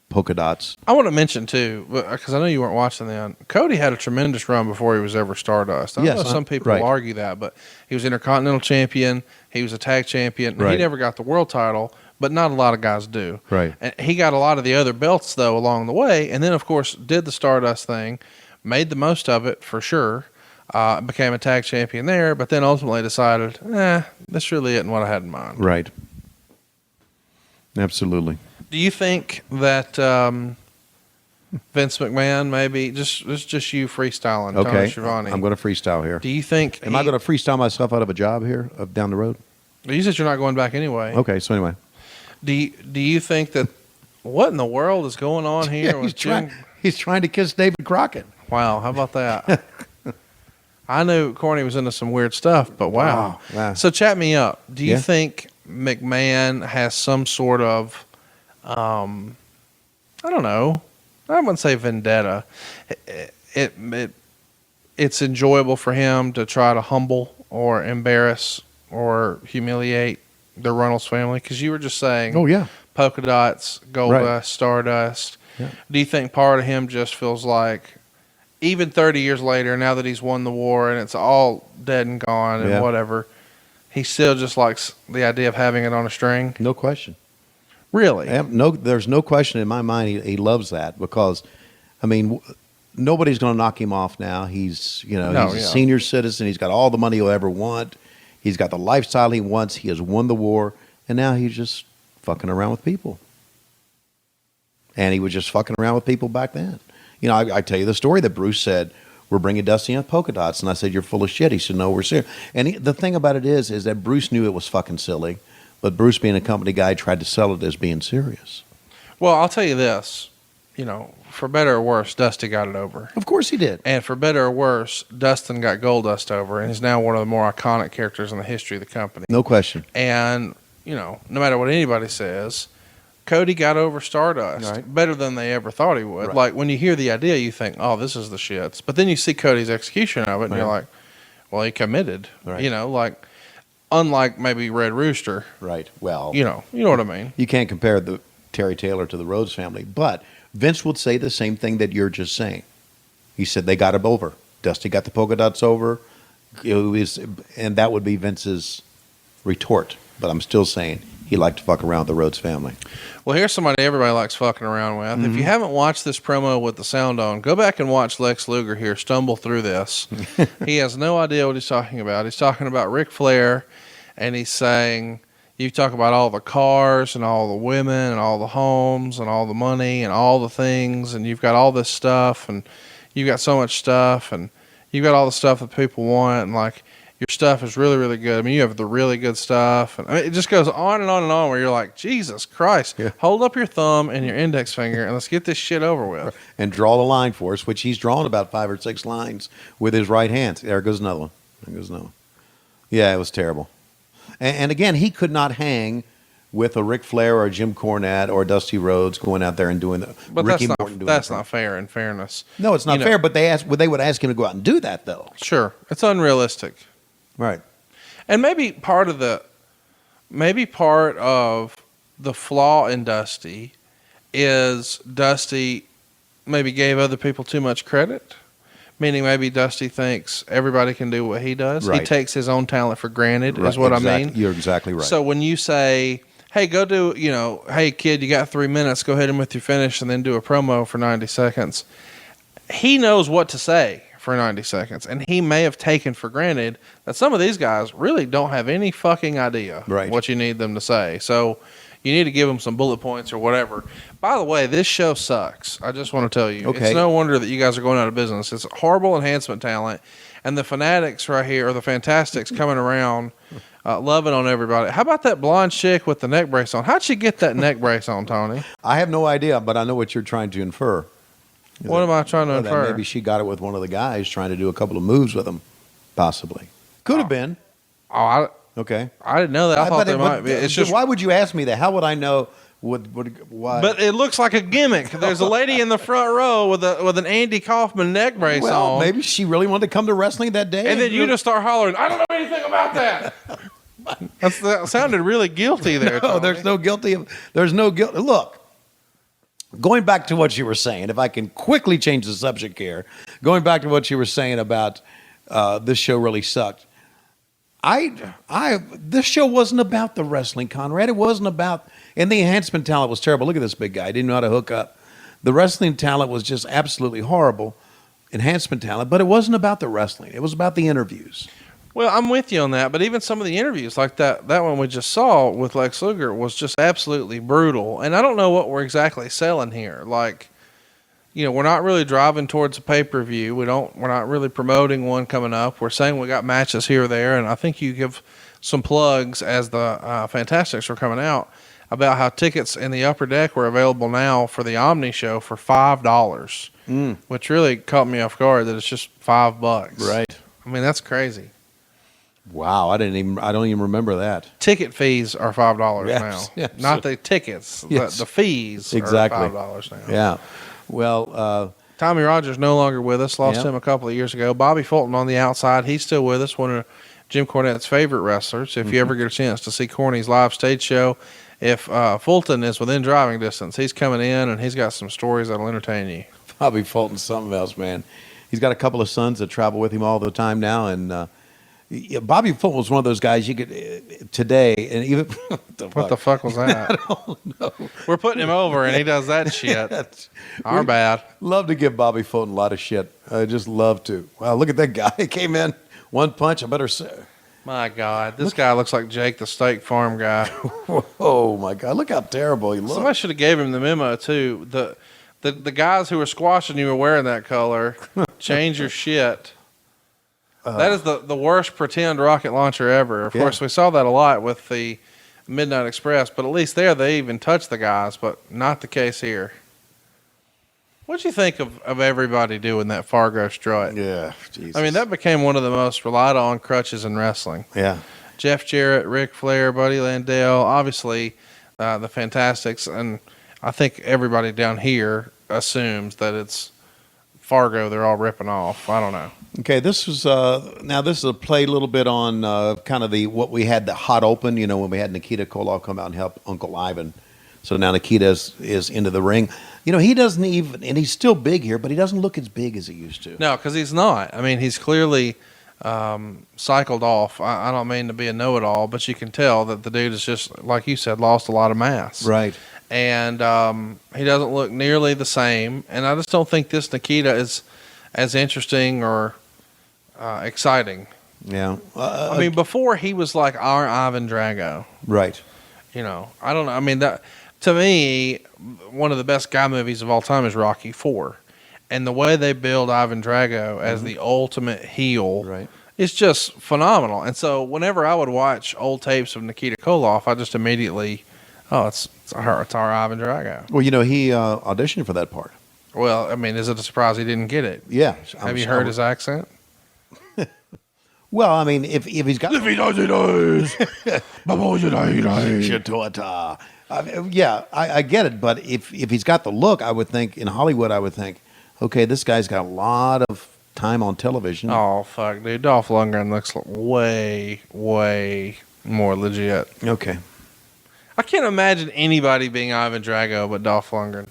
polka dots.
I want to mention too, because I know you weren't watching then, Cody had a tremendous run before he was ever Stardust. I know some people will argue that, but he was Intercontinental Champion, he was a tag champion, and he never got the world title, but not a lot of guys do.
Right.
And he got a lot of the other belts though along the way, and then of course did the Stardust thing, made the most of it for sure, became a tag champion there, but then ultimately decided, this really isn't what I had in mind.
Right. Absolutely.
Do you think that Vince McMahon, maybe just you freestyling,
Okay.
Tony Schiavone?
I'm going to freestyle here.
Do you think?
Am I going to freestyle myself out of a job here down the road?
You said you're not going back anyway.
Okay. So anyway,
Do you think that? What in the world is going on here?
he's trying to kiss David Crockett.
Wow, how about that? I knew Corny was into some weird stuff, but wow. So chat me up. Do you think McMahon has some sort of, I don't know, I wouldn't say vendetta. It's enjoyable for him to try to humble or embarrass or humiliate the Runnels family? Because you were just saying,
Oh, yeah.
polka dots, gold
Right.
dust, stardust.
Yeah.
Do you think part of him just feels like, even 30 years later, now that he's won the war and it's all dead and gone and
Yeah.
whatever, he still just likes the idea of having it on a string?
No question.
Really?
There's no question in my mind he loves that because, I mean, nobody's going to knock him off now. He's he's a senior citizen. He's got all the money he'll ever want. He's got the lifestyle he wants. He has won the war, and now he's just fucking around with people. And he was just fucking around with people back then. You know, I tell you the story that Bruce said, we're bringing Dusty in polka dots. And I said, you're full of shit. He said, no, we're serious. And the thing about it is that Bruce knew it was fucking silly. But Bruce, being a company guy, tried to sell it as being serious.
Well, I'll tell you this. For better or worse, Dusty got it over.
Of course he did.
And for better or worse, Dustin got Gold Dust over and is now one of the more iconic characters in the history of the company.
No question.
And, no matter what anybody says, Cody got over Stardust better than they ever thought he would.
Right.
Like, when you hear the idea, you think, oh, this is the shits. But then you see Cody's execution of it, and you're like, well, he committed.
Right.
Unlike maybe Red Rooster.
Right. Well,
you know what I mean.
You can't compare the Terry Taylor to the Rhodes family, but Vince would say the same thing that you're just saying. He said they got it over. Dusty got the polka dots over. And that would be Vince's retort. But I'm still saying he liked to fuck around with the Rhodes family.
Well, here's somebody everybody likes fucking around with. If you haven't watched this promo with the sound on, go back and watch Lex Luger here stumble through this. He has no idea what he's talking about. He's talking about Ric Flair, and he's saying, you talk about all the cars and all the women and all the homes and all the money and all the things, and you've got all this stuff, and you've got so much stuff, and you've got all the stuff that people want, and like, your stuff is really, really good. I mean, you have the really good stuff. And it just goes on and on and on where you're like, Jesus Christ, hold up your thumb and your index finger and let's get this shit over with.
And draw the line for us, which he's drawn about 5 or 6 lines with his right hand. There goes another one. There goes another one. Yeah, it was terrible. And again, he could not hang with a Ric Flair or a Jim Cornette or Dusty Rhodes going out there and doing the
But
Ricky
that's
Morton doing
that's
that.
not fair in fairness.
No, it's not fair, but they would ask him to go out and do that, though.
Sure. It's unrealistic.
Right.
And maybe part of the flaw in Dusty is Dusty maybe gave other people too much credit. Meaning maybe Dusty thinks everybody can do what he does.
Right.
He takes his own talent for granted, is what I mean.
You're exactly right.
So when you say, hey, go do, hey, kid, you got 3 minutes, go ahead and with your finish and then do a promo for 90 seconds. He knows what to say for 90 seconds. And he may have taken for granted that some of these guys really don't have any fucking idea what you need them to say. So you need to give them some bullet points or whatever. By the way, this show sucks. I just want to tell you.
Okay.
It's no wonder that you guys are going out of business. It's horrible enhancement talent. And the fanatics right here, or the fantastics coming around, loving on everybody. How about that blonde chick with the neck brace on? How'd she get that neck brace on, Tony?
I have no idea, but I know what you're trying to infer.
What am I trying to
That
infer?
maybe she got it with one of the guys trying to do a couple of moves with him, possibly. Could have been.
Oh,
Okay.
I didn't know that. I thought there might be. It's just
why would you ask me that? How would I know? Why?
But it looks like a gimmick. There's a lady in the front row with an Andy Kaufman neck brace on.
Maybe she really wanted to come to wrestling that day.
And then you just start hollering, I don't know anything about that. That sounded really guilty there.
No,
Tony.
there's no guilty. There's no guilt. Look, going back to what you were saying, if I can quickly change the subject here, going back to what you were saying about this show really sucked. This show wasn't about the wrestling, Conrad. It wasn't about, and the enhancement talent was terrible. Look at this big guy. He didn't know how to hook up. The wrestling talent was just absolutely horrible, enhancement talent, but it wasn't about the wrestling. It was about the interviews.
Well, I'm with you on that, but even some of the interviews, like that one we just saw with Lex Luger, was just absolutely brutal. And I don't know what we're exactly selling here. Like, we're not really driving towards a pay-per-view. We're not really promoting one coming up. We're saying we got matches here or there, and I think you give some plugs as the Fantastics were coming out about how tickets in the upper deck were available now for the Omni show for $5, which really caught me off guard that it's just $5.
Right.
I mean, that's crazy.
Wow, I don't even remember that.
Ticket fees are $5
Yes,
now.
yes.
Not the tickets.
Yes.
The fees
Exactly.
are $5 now.
Yeah. Well,
Tommy Rogers no longer with us. Lost
Yeah.
him a couple of years ago. Bobby Fulton on the outside. He's still with us. One of Jim Cornette's favorite wrestlers. If you ever get a chance to see Corny's live stage show, if Fulton is within driving distance, he's coming in and he's got some stories that'll entertain you.
Bobby Fulton's something else, man. He's got a couple of sons that travel with him all the time now, and Bobby Fulton was one of those guys you could today, and even
what the fuck was that?
I don't know.
We're putting him over, and he does that shit. Our bad.
Love to give Bobby Fulton a lot of shit. I just love to. Wow, look at that guy. He came in one punch. I better say.
My God, this guy looks like Jake the Steak Farm guy.
Oh my God, look how terrible he looks.
Somebody should have gave him the memo too. The guys who were squashing you were wearing that color. Change your shit. That is the worst pretend rocket launcher ever. Of course, we saw that a lot with the Midnight Express, but at least there they even touched the guys, but not the case here. What'd you think of everybody doing that Fargo strut?
Yeah, Jesus.
I mean, that became one of the most relied on crutches in wrestling.
Yeah.
Jeff Jarrett, Ric Flair, Buddy Landell, obviously the Fantastics, and I think everybody down here assumes that it's Fargo they're all ripping off. I don't know.
Okay, this is a play a little bit on kind of what we had the hot open, when we had Nikita Koloff come out and help Uncle Ivan. So now Nikita is into the ring. He doesn't even, and he's still big here, but he doesn't look as big as he used to.
No, because he's not. I mean, he's clearly cycled off. I don't mean to be a know-it-all, but you can tell that the dude is just, like you said, lost a lot of mass.
Right.
And he doesn't look nearly the same. And I just don't think this Nikita is as interesting or exciting.
Yeah.
I mean, before he was like our Ivan Drago.
Right.
I don't know. I mean, that to me, one of the best guy movies of all time is Rocky IV. And the way they build Ivan Drago as the ultimate heel is just phenomenal. And so whenever I would watch old tapes of Nikita Koloff, I just immediately, it's our Ivan Drago.
Well, he auditioned for that part.
Well, I mean, is it a surprise he didn't get it?
Yeah.
Have you heard his accent?
Well, I mean, if he's got... I get it, but if he's got the look, I would think, in Hollywood, okay, this guy's got a lot of time on television.
Oh, fuck, dude. Dolph Lundgren looks way, way more legit.
Okay.
I can't imagine anybody being Ivan Drago but Dolph Lundgren.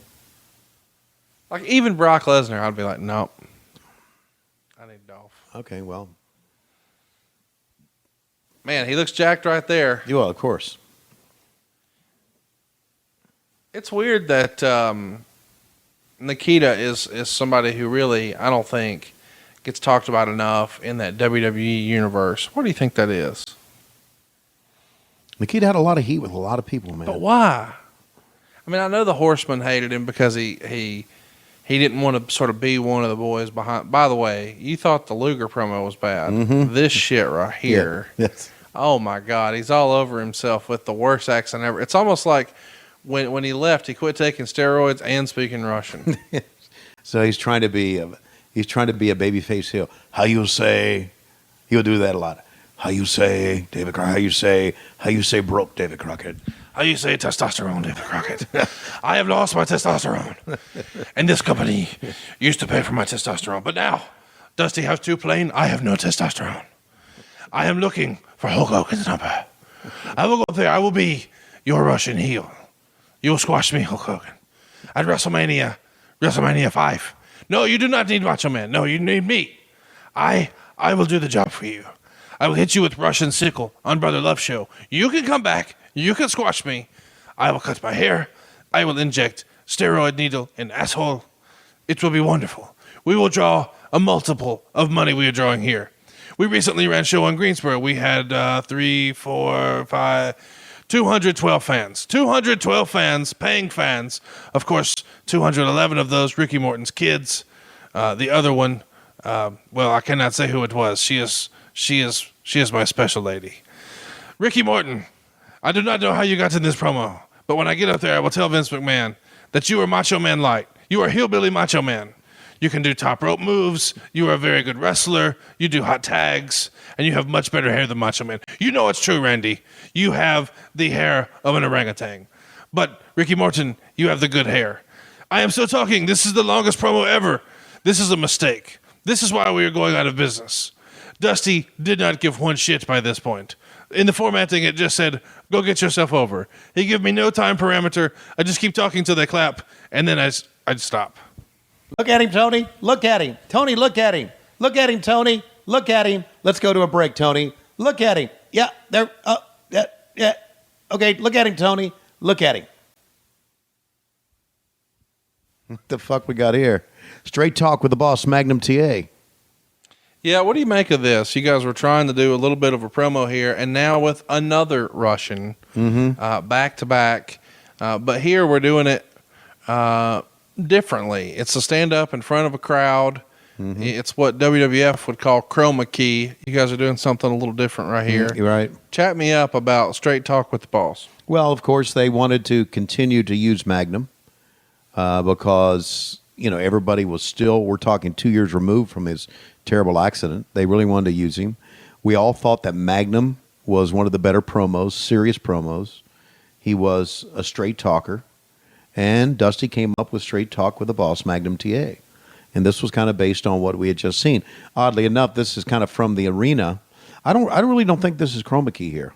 Like, even Brock Lesnar, I'd be like, nope. I need Dolph.
Okay, well.
Man, he looks jacked right there.
Yeah, well, of course.
It's weird that Nikita is somebody who really, I don't think, gets talked about enough in that WWE universe. What do you think that is?
Nikita had a lot of heat with a lot of people, man.
But why? I mean, I know the Horsemen hated him because he didn't want to sort of be one of the boys behind. By the way, you thought the Luger promo was bad. Mm-hmm. This shit right here.
Yeah. Yes.
Oh, my God. He's all over himself with the worst accent ever. It's almost like when he left, he quit taking steroids and speaking Russian.
So he's trying to be a babyface heel. How you say? He'll do that a lot. How you say, David Crockett? How you say broke, David Crockett?
How you say testosterone, David Crockett? I have lost my testosterone. And this company used to pay for my testosterone. But now, Dusty has too plain. I have no testosterone. I am looking for Hulk Hogan's number. I will go there. I will be your Russian heel. You will squash me, Hulk Hogan. At WrestleMania 5. No, you do not need Macho Man. No, you need me. I will do the job for you. I will hit you with Russian sickle on Brother Love Show. You can come back. You can squash me. I will cut my hair. I will inject steroid needle in asshole. It will be wonderful. We will draw a multiple of money we are drawing here. We recently ran a show in Greensboro. We had 212 fans. 212 fans, paying fans. Of course, 211 of those, Ricky Morton's kids. The other one, well, I cannot say who it was. She is my special lady. Ricky Morton, I do not know how you got in this promo, but when I get up there, I will tell Vince McMahon that you are Macho Man Light. You are Hillbilly Macho Man. You can do top rope moves. You are a very good wrestler. You do hot tags, and you have much better hair than Macho Man. You know it's true, Randy. You have the hair of an orangutan. But, Ricky Morton, you have the good hair. I am still talking. This is the longest promo ever. This is a mistake. This is why we are going out of business. Dusty did not give one shit by this point. In the formatting, it just said, "Go get yourself over." He gave me no time parameter. I just keep talking till they clap, and then I'd stop.
Look at him, Tony. Look at him. Tony, look at him. Look at him, Tony. Look at him. Let's go to a break, Tony. Look at him. Yeah, there. Yeah. Okay, look at him, Tony. Look at him. What the fuck we got here? Straight Talk with the Boss, Magnum TA.
Yeah, what do you make of this? You guys were trying to do a little bit of a promo here, and now with another Russian, back to back. But here we're doing it differently. It's a stand up in front of a crowd. It's what WWF would call chroma key. You guys are doing something a little different right here.
You're right.
Chat me up about Straight Talk with the Boss.
Well, of course, they wanted to continue to use Magnum because, everybody was still, we're talking 2 years removed from his terrible accident. They really wanted to use him. We all thought that Magnum was one of the better promos, serious promos. He was a straight talker. And Dusty came up with Straight Talk with the Boss, Magnum TA. And this was kind of based on what we had just seen. Oddly enough, this is kind of from the arena. I really don't think this is chroma key here.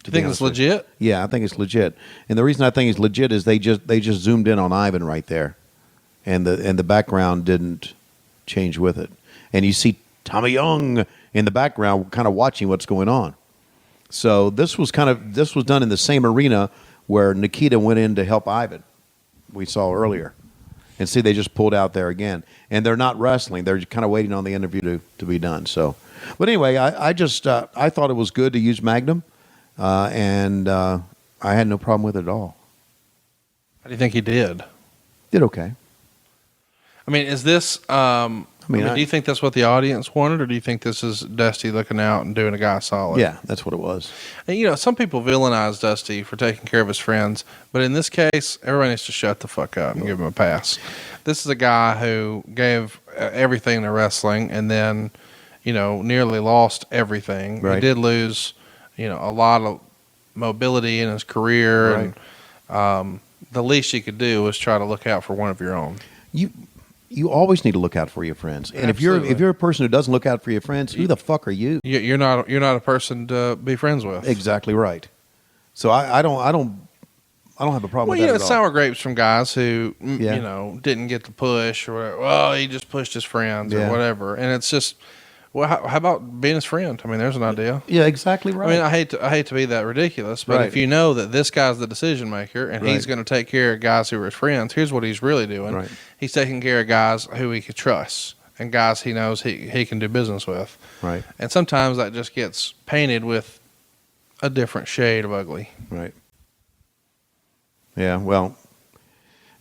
Do you think it's legit?
Yeah, I think it's legit. And the reason I think it's legit is they just zoomed in on Ivan right there. And the background didn't change with it. And you see Tommy Young in the background kind of watching what's going on. So this was done in the same arena where Nikita went in to help Ivan. We saw earlier. And see, they just pulled out there again. And they're not wrestling. They're kind of waiting on the interview to be done. So, but anyway, I thought it was good to use Magnum. And I had no problem with it at all.
How do you think he did?
Did okay.
I mean, is this... do you think that's what the audience wanted, or do you think this is Dusty looking out and doing a guy solid?
Yeah, that's what it was.
And, some people villainize Dusty for taking care of his friends, but in this case, everybody needs to shut the fuck up and give him a pass. This is a guy who gave everything to wrestling and then, nearly lost everything.
Right.
He did lose, a lot of mobility in his career,
right.
And the least you could do was try to look out for one of your own.
You always need to look out for your friends, and
Absolutely.
if you're a person who doesn't look out for your friends, who the fuck are you?
You're not a person to be friends with.
Exactly right. So I don't have a problem with that at
it's
all.
sour grapes from guys who didn't get the push or whatever. Well, he just pushed his friends or whatever, and it's just. Well, how about being his friend? I mean, there's an idea.
Yeah, exactly right.
I mean, I hate to be that ridiculous, but if you know that this guy's the decision maker and he's going to take care of guys who are his friends, here's what he's really doing.
Right.
He's taking care of guys who he can trust and guys he knows he can do business with.
Right.
And sometimes that just gets painted with a different shade of ugly.
Right. Yeah. Well,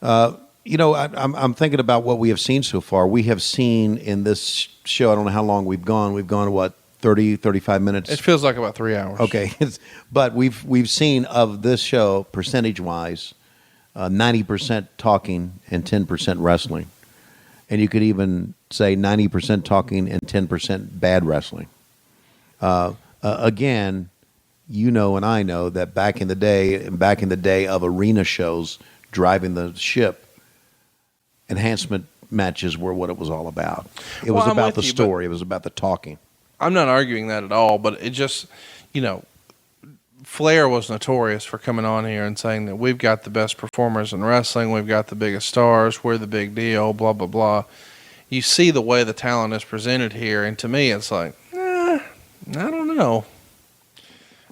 I'm thinking about what we have seen so far. We have seen in this show, I don't know how long we've gone. We've gone, what, 30, 35 minutes?
It feels like about 3 hours.
Okay. But we've seen of this show, percentage-wise, 90% talking and 10% wrestling. And you could even say 90% talking and 10% bad wrestling. Again, and I know that back in the day of arena shows driving the ship, enhancement matches were what it was all about. It was about the story. It was about the talking.
I'm not arguing that at all, but it just, Flair was notorious for coming on here and saying that we've got the best performers in wrestling, we've got the biggest stars, we're the big deal, blah, blah, blah. You see the way the talent is presented here, and to me it's like, I don't know.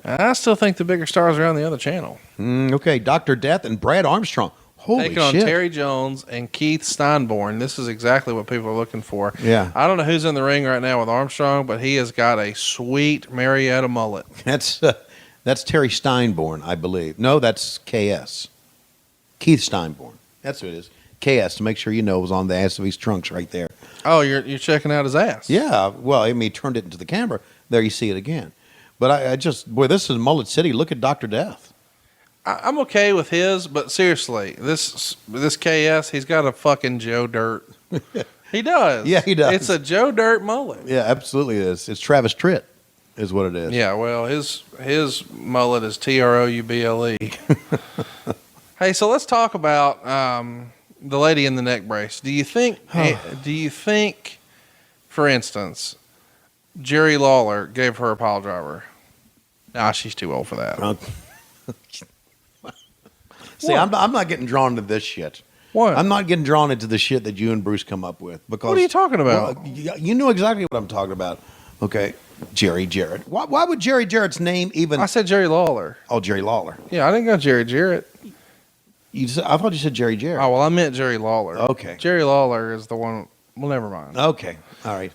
I still think the bigger stars are on the other channel.
Okay, Dr. Death and Brad Armstrong. Holy
Taking on
shit.
Terry Jones and Keith Steinborn. This is exactly what people are looking for.
Yeah.
I don't know who's in the ring right now with Armstrong, but he has got a sweet Marietta mullet.
That's Terry Steinborn, I believe. No, that's KS. Keith Steinborn. That's what it is. KS, to make sure it was on the ass of his trunks right there.
Oh, you're checking out his ass.
Yeah. Well, he turned it into the camera. There you see it again. But this is Mullet City. Look at Dr. Death.
I'm okay with his, but seriously, this KS, he's got a fucking Joe Dirt. He does.
Yeah, he does.
It's a Joe Dirt mullet.
Yeah, absolutely it is. It's Travis Tritt is what it is.
Yeah, well, his mullet is TROUBLE. Hey, so let's talk about the lady in the neck brace. Do you think, for instance, Jerry Lawler gave her a pile driver. Nah, she's too old for that.
See, I'm not getting drawn to this shit.
What?
I'm not getting drawn into the shit that you and Bruce come up with. Because
What are you talking about?
Well, you know exactly what I'm talking about. Okay, Jerry Jarrett. Why would Jerry Jarrett's name even?
I said Jerry Lawler.
Oh, Jerry Lawler.
Yeah, I didn't go Jerry Jarrett.
I thought you said Jerry Jarrett.
Oh, well, I meant Jerry Lawler.
Okay.
Jerry Lawler is the one. Well, never mind.
Okay, all right.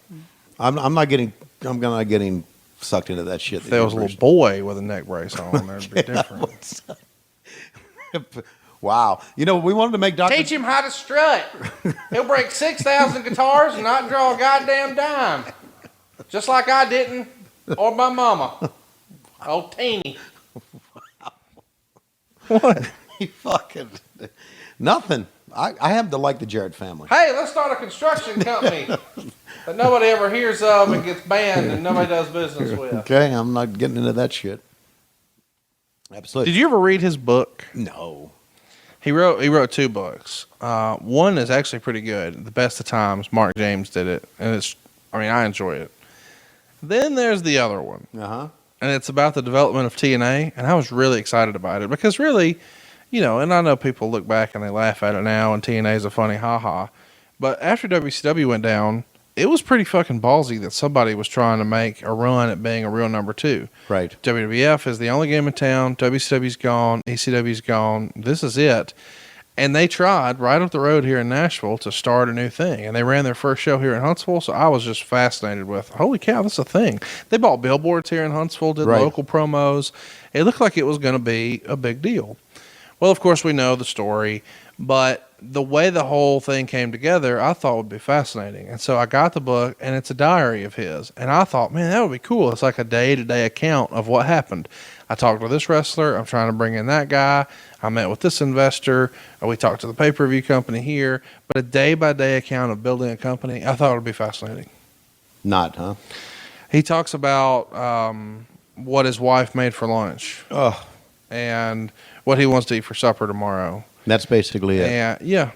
I'm not getting sucked into that shit.
If there was a little boy with a neck brace on, that'd be different.
Wow. You know, we wanted to make Dr.
Teach him how to strut. He'll break 6,000 guitars and not draw a goddamn dime. Just like I didn't, or my mama. Old Teeny. What?
He fucking nothing. I happen to like the Jarrett family.
Hey, let's start a construction company that nobody ever hears of and gets banned and nobody does business with.
Okay, I'm not getting into that shit. Absolutely.
Did you ever read his book?
No.
He wrote 2 books. One is actually pretty good. The Best of Times. Mark James did it, and I enjoy it. Then there's the other one,
Uh-huh.
and it's about the development of TNA, and I was really excited about it because really, and I know people look back and they laugh at it now, and TNA is a funny ha-ha, but after WCW went down, it was pretty fucking ballsy that somebody was trying to make a run at being a real number 2.
Right.
WWF is the only game in town. WCW's gone. ECW's gone. This is it. And they tried right up the road here in Nashville to start a new thing. And they ran their first show here in Huntsville. So I was just fascinated with, holy cow, this is a thing. They bought billboards here in Huntsville, did local promos. It looked like it was going to be a big deal. Well, of course, we know the story. But the way the whole thing came together, I thought would be fascinating. And so I got the book, and it's a diary of his. And I thought, man, that would be cool. It's like a day-to-day account of what happened. I talked to this wrestler. I'm trying to bring in that guy. I met with this investor. We talked to the pay-per-view company here. But a day-by-day account of building a company, I thought it would be fascinating.
Not, huh?
He talks about what his wife made for lunch.
Oh.
And what he wants to eat for supper tomorrow.
That's basically it.
Yeah.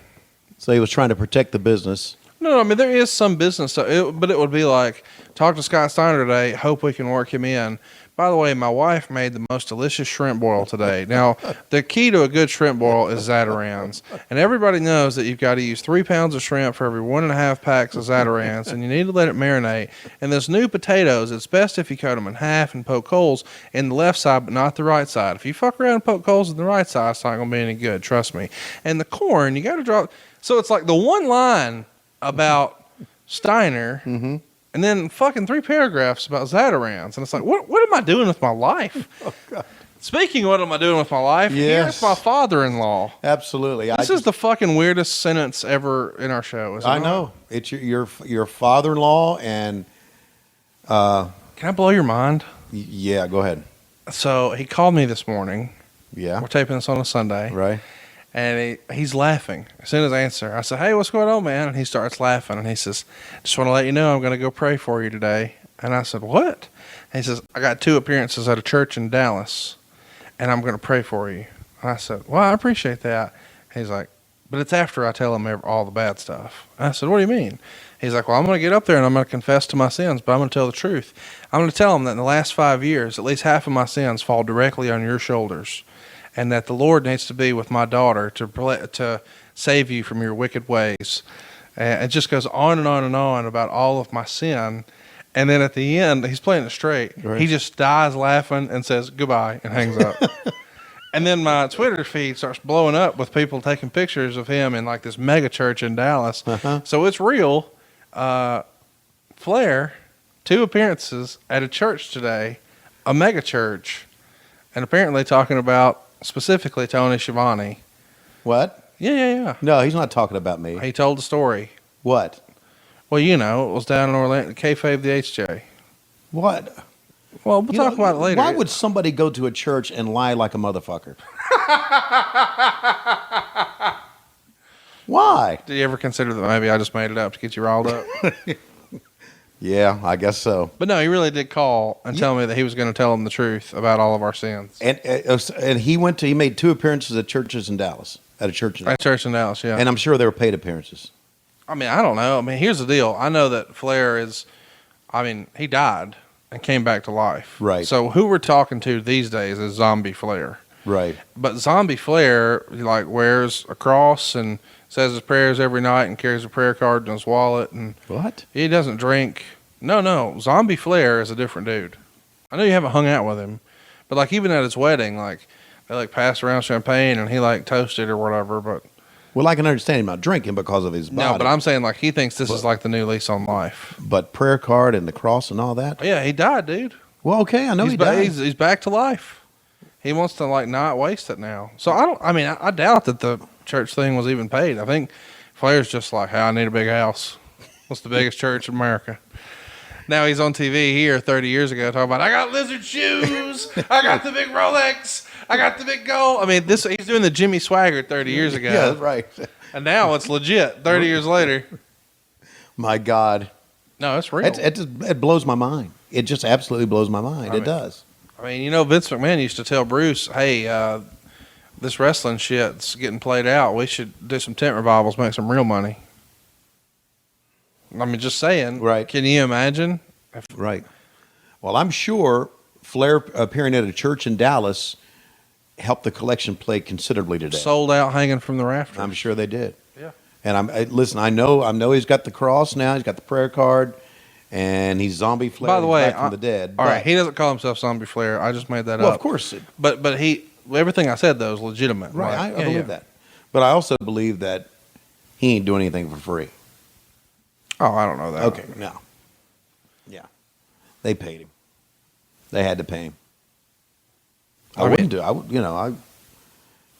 So he was trying to protect the business.
No, I mean, there is some business stuff, but it would be like, talk to Scott Steiner today, hope we can work him in. By the way, my wife made the most delicious shrimp boil today. Now, the key to a good shrimp boil is Zatarans. And everybody knows that you've got to use 3 pounds of shrimp for every 1.5 packs of Zatarans, and you need to let it marinate. And those new potatoes, it's best if you cut them in half and poke holes in the left side, but not the right side. If you fuck around and poke holes in the right side, it's not going to be any good, trust me. And the corn, you got to drop. So it's like the one line about Steiner, and then fucking 3 paragraphs about Zatarans. And it's like, what am I doing with my life? Oh, speaking of what am I doing with my life, here's my father-in-law.
Absolutely.
This is the fucking weirdest sentence ever in our show, isn't it?
I know. It's your father-in-law, and
can I blow your mind?
Yeah, go ahead.
So he called me this morning.
Yeah.
We're taping this on a Sunday.
Right.
And he's laughing. As soon as I answer, I said, hey, what's going on, man? And he starts laughing. And he says, just want to let you know I'm going to go pray for you today. And I said, what? And he says, I got 2 appearances at a church in Dallas, and I'm going to pray for you. And I said, well, I appreciate that. He's like, but it's after I tell him all the bad stuff. And I said, what do you mean? He's like, well, I'm going to get up there and I'm going to confess to my sins, but I'm going to tell the truth. I'm going to tell him that in the last 5 years, at least half of my sins fall directly on your shoulders, and that the Lord needs to be with my daughter to save you from your wicked ways. And it just goes on and on and on about all of my sin. And then at the end, he's playing it straight. Right. He just dies laughing and says goodbye and hangs up. And then my Twitter feed starts blowing up with people taking pictures of him in like this mega church in Dallas. So it's real. Flair, 2 appearances at a church today, a mega church, and apparently talking about specifically Tony Schiavone.
What?
Yeah.
No, he's not talking about me.
He told the story.
What?
Well, it was down in Orlando, Kayfabe the HJ.
What?
Well, we'll talk about it later.
Why would somebody go to a church and lie like a motherfucker? Why?
Do you ever consider that maybe I just made it up to get you riled up?
Yeah, I guess so.
But no, he really did call and tell me that he was going to tell him the truth about all of our sins.
And he made 2 appearances at churches in Dallas. At a church in Dallas.
At church in Dallas, yeah.
And I'm sure they were paid appearances.
I mean, I don't know. I mean, here's the deal. I know that Flair is I mean, he died and came back to life.
Right.
So who we're talking to these days is Zombie Flair.
Right.
But Zombie Flair, like, wears a cross and says his prayers every night and carries a prayer card in his wallet. And
What?
he doesn't drink. No. Zombie Flair is a different dude. I know you haven't hung out with him, but like even at his wedding, like they like passed around champagne and he like toasted or whatever. But
Well, I can understand him not drinking because of his body.
no, but I'm saying like he thinks this is like the new lease on life.
But prayer card and the cross and all that.
Yeah, he died, dude.
Well, okay, I know he died.
He's back to life. He wants to like not waste it now. So I doubt that the church thing was even paid. I think Flair's just like, hey, I need a big house. What's the biggest church in America? Now he's on TV here 30 years ago talking about, I got lizard shoes. I got the big Rolex. I got the big gold. I mean, he's doing the Jimmy Swagger 30 years ago.
Yeah, right.
And now it's legit 30 years later.
My God.
No, it's real.
It blows my mind. It just absolutely blows my mind. It does.
I mean, you know, Vince McMahon used to tell Bruce, hey, this wrestling shit's getting played out. We should do some tent revivals, make some real money. I mean, just saying.
Right.
Can you imagine?
Right. Well, I'm sure Flair appearing at a church in Dallas helped the collection play considerably today.
Sold out hanging from the rafters.
I'm sure they did.
Yeah.
And listen, I know he's got the cross now. He's got the prayer card, and he's Zombie Flair.
By the way,
back from the dead.
All right, he doesn't call himself Zombie Flair. I just made that up.
Well, of course.
But everything I said though is legitimate.
Right.
Like,
I believe that. But I also believe that he ain't doing anything for free.
Oh, I don't know that.
Okay. No. Yeah. They paid him. They had to pay him. I wouldn't do. I would. You know.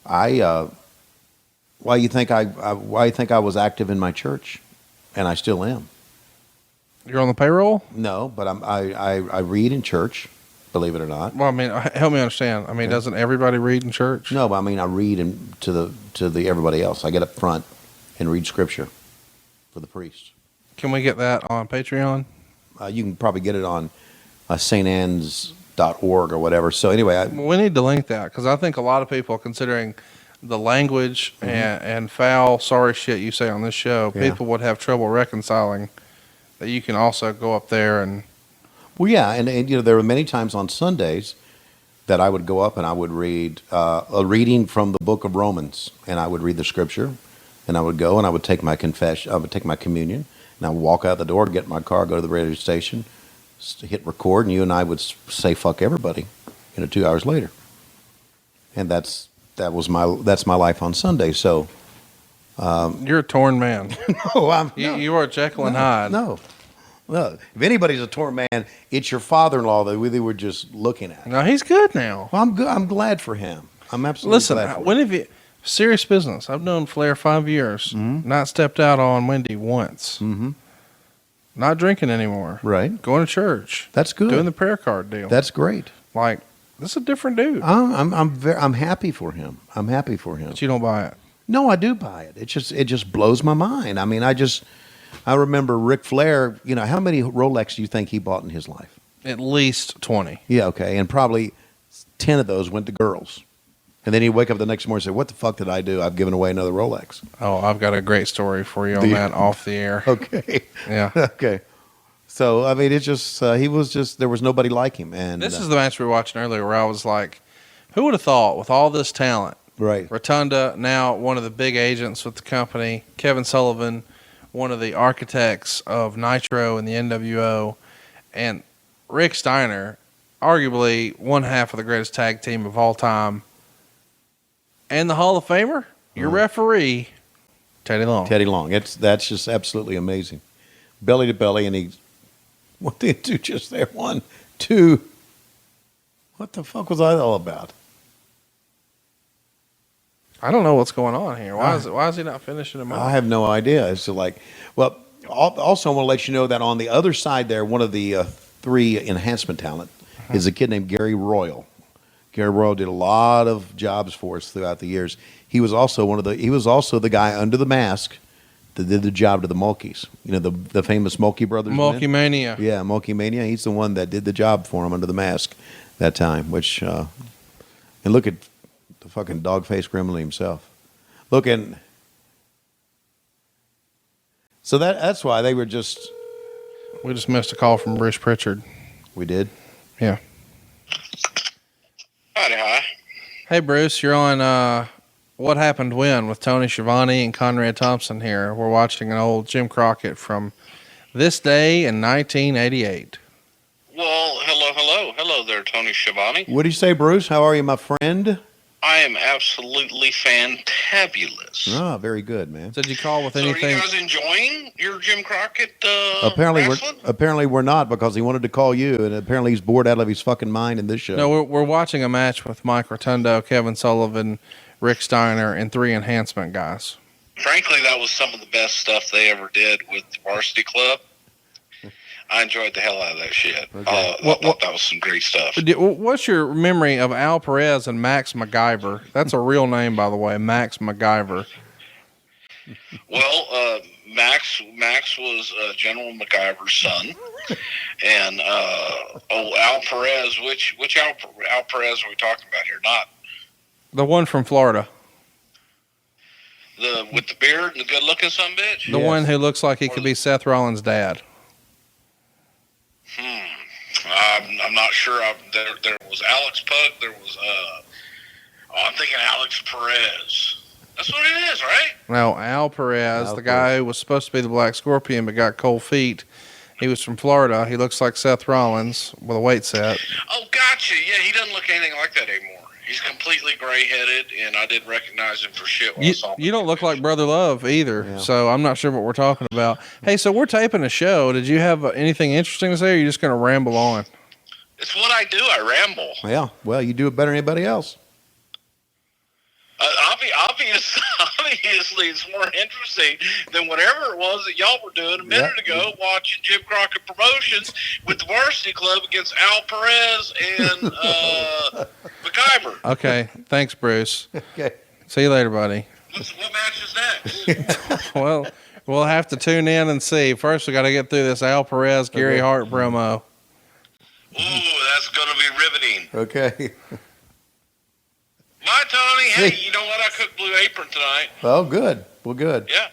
Why you think I was active in my church, and I still am.
You're on the payroll?
No, but I read in church, believe it or not.
Well, I mean, help me understand. I mean, doesn't everybody read in church?
No, but I mean I read to the everybody else. I get up front and read scripture for the priest.
Can we get that on Patreon?
You can probably get it on stans.org or whatever. So anyway,
We need to link that because I think a lot of people, considering the language and foul, sorry shit you say on this show, people would have trouble reconciling that you can also go up there and...
Well, yeah, and you know, there were many times on Sundays that I would go up and I would read a reading from the book of Romans, and I would read the scripture, and I would go and I would take my confession, I would take my communion, and I would walk out the door, get in my car, go to the radio station, hit record, and you and I would say "fuck everybody," 2 hours later, and that's my life on Sunday. So
You're a torn man.
no,
You are Jekyll and Hyde.
No. If anybody's a torn man, it's your father-in-law that we were just looking at.
No, he's good now.
Well, I'm good. I'm glad for him. I'm absolutely glad for him.
When have you... Serious business. I've known Flair 5 years. Not stepped out on Wendy once. Not drinking anymore.
Right.
Going to church.
That's good.
Doing the prayer card deal.
That's great.
Like, this is a different dude.
I'm happy for him. I'm happy for him.
But you don't buy it.
No, I do buy it. It just blows my mind. I mean, I remember Ric Flair. You know, how many Rolex do you think he bought in his life?
At least 20.
Yeah, okay, and probably 10 of those went to girls. And then he'd wake up the next morning and say, "What the fuck did I do? I've given away another Rolex."
Oh, I've got a great story for you on that off the air.
Okay.
Yeah.
Okay. So I mean, it's just he was just there was nobody like him. And
This is the match we were watching earlier where I was like, who would have thought with all this talent?
right.
Rotunda, now one of the big agents with the company. Kevin Sullivan, one of the architects of Nitro and the NWO. And Rick Steiner, arguably one half of the greatest tag team of all time. And the Hall of Famer, your referee, Teddy Long.
Teddy Long. That's just absolutely amazing. Belly to belly, and what did he do just there? 1, 2. What the fuck was that all about?
I don't know what's going on here. Why is he not finishing him
I
off?
have no idea. It's like, well, also I want to let you know that on the other side there, one of the 3 enhancement talent is a kid named Gary Royal. Gary Royal did a lot of jobs for us throughout the years. He was also the guy under the mask that did the job to the Mulkeys. You know, the famous Mulkey brothers.
Mulkey Mania.
Yeah, Mulkey Mania. He's the one that did the job for him under the mask that time. Which and look at the fucking dog-faced gremlin himself. So that's why they were just.
We just missed a call from Bruce Pritchard.
We did?
Yeah.
Howdy, hi.
Hey, Bruce, you're on What Happened When with Tony Schiavone and Conrad Thompson here. We're watching an old Jim Crockett from this day in 1988.
Well, hello there, Tony Schiavone.
What do you say, Bruce? How are you, my friend?
I am absolutely fantabulous.
Ah, very good, man.
Did you call with
So
anything?
are you guys enjoying your Jim Crockett
Apparently we're not, because he wanted to call you, and apparently he's bored out of his fucking mind in this show.
No, we're watching a match with Mike Rotundo, Kevin Sullivan, Rick Steiner, and 3 enhancement guys.
Frankly, that was some of the best stuff they ever did with the Varsity Club. I enjoyed the hell out of that shit. I thought that was some great stuff.
What's your memory of Al Perez and Max MacGyver? That's a real name, by the way, Max MacGyver.
Well, Max was General MacGyver's son, and Al Perez. Which Al Perez are we talking about here? Not
The one from Florida.
with the beard and the good-looking son of a bitch.
The one who looks like he could be Seth Rollins' dad.
I'm not sure. There was Alex Pug. There was I'm thinking Alex Perez. That's what it is, right?
No, Al Perez, the guy who was supposed to be the Black Scorpion but got cold feet. He was from Florida. He looks like Seth Rollins with a weight set.
Oh, gotcha. Yeah, he doesn't look anything like that anymore. He's completely gray-headed, and I didn't recognize him for shit when I saw him.
You don't look like Brother Love either, so I'm not sure what we're talking about. Hey, so we're taping a show. Did you have anything interesting to say, or are you just going to ramble on?
It's what I do. I ramble.
Yeah, well, you do it better than anybody else.
Obviously, it's more interesting than whatever it was that y'all were doing a minute ago, watching Jim Crockett Promotions with the Varsity Club against Al Perez and MacGyver.
Okay, thanks, Bruce.
Okay.
See you later, buddy.
What match is next?
Well, we'll have to tune in and see. First, we got to get through this Al Perez, Gary Hart promo.
Ooh, that's going to be riveting.
Okay.
Bye, Tony. Hey, you know what? I cooked Blue Apron tonight.
Oh, good. Well, good.
Yeah.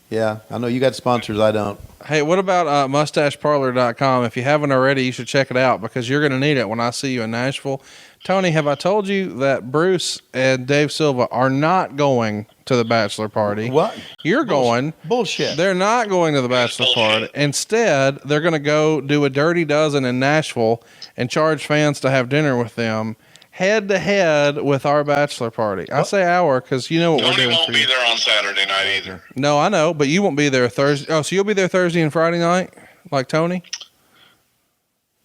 Yeah, I know you got sponsors. I don't.
Hey, what about mustacheparlor.com? If you haven't already, you should check it out because you're going to need it when I see you in Nashville. Tony, have I told you that Bruce and Dave Silva are not going to the bachelor party?
What?
You're going.
Bullshit.
They're not going to the bachelor party. Instead, they're going to go do a Dirty Dozen in Nashville and charge fans to have dinner with them head to head with our bachelor party. I say our because you know what we're
Tony
doing.
won't be there on Saturday night either.
No, I know, but you won't be there Thursday. Oh, so you'll be there Thursday and Friday night, like Tony?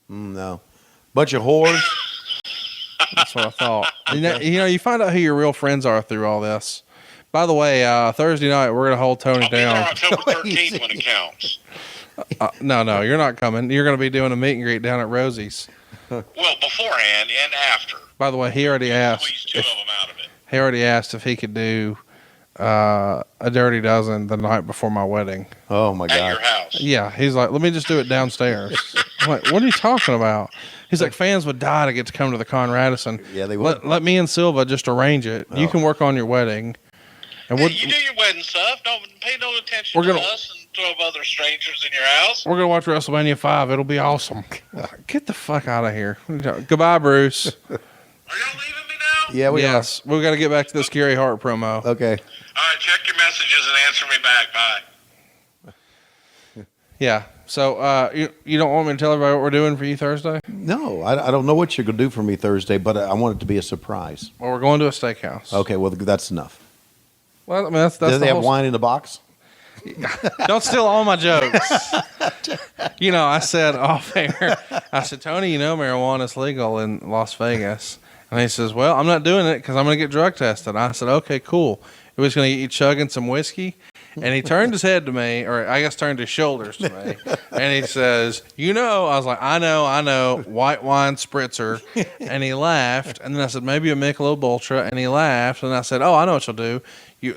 No. Bunch of whores.
That's what I thought. You find out who your real friends are through all this. By the way, Thursday night we're gonna hold Tony
I'll be there
down.
October 13th when it counts.
No, you're not coming. You're gonna be doing a meet and greet down at Rosie's.
Well, beforehand and after.
By the way, he already asked.
Squeeze two of them out of it.
He already asked if he could do a Dirty Dozen the night before my wedding.
Oh my
At
God.
your house.
Yeah, he's like, let me just do it downstairs. I'm like, what are you talking about? He's like, fans would die to get to come to the Conradison.
Yeah, they would.
Let me and Silva just arrange it. You can work on your wedding. And
Hey, you do your wedding stuff. Don't pay no attention
We're
to
gonna-
us and 12 other strangers in your house.
We're going to watch WrestleMania 5. It'll be awesome. Get the fuck out of here. Goodbye, Bruce.
Are y'all leaving me now?
Yeah, we
Yes, we've got to get back to this Gary Hart promo.
are. Okay.
All right, check your messages and answer me back. Bye.
Yeah. So you don't want me to tell everybody what we're doing for you Thursday?
No, I don't know what you're going to do for me Thursday, but I want it to be a surprise.
Well, we're going to a steakhouse.
Okay, well, that's enough.
Well, I mean, that's
Do
the
they have
whole
wine in the box?
Don't steal all my jokes. I said off air, I said, Tony, marijuana is legal in Las Vegas. And he says, well, I'm not doing it because I'm going to get drug tested. I said, okay, cool. He was going to get you chugging some whiskey. And he turned his head to me, or I guess turned his shoulders to me. And he says, I was like, I know, white wine spritzer. And he laughed. And then I said, maybe a Michelob Ultra. And he laughed. And I said, oh, I know what you'll do.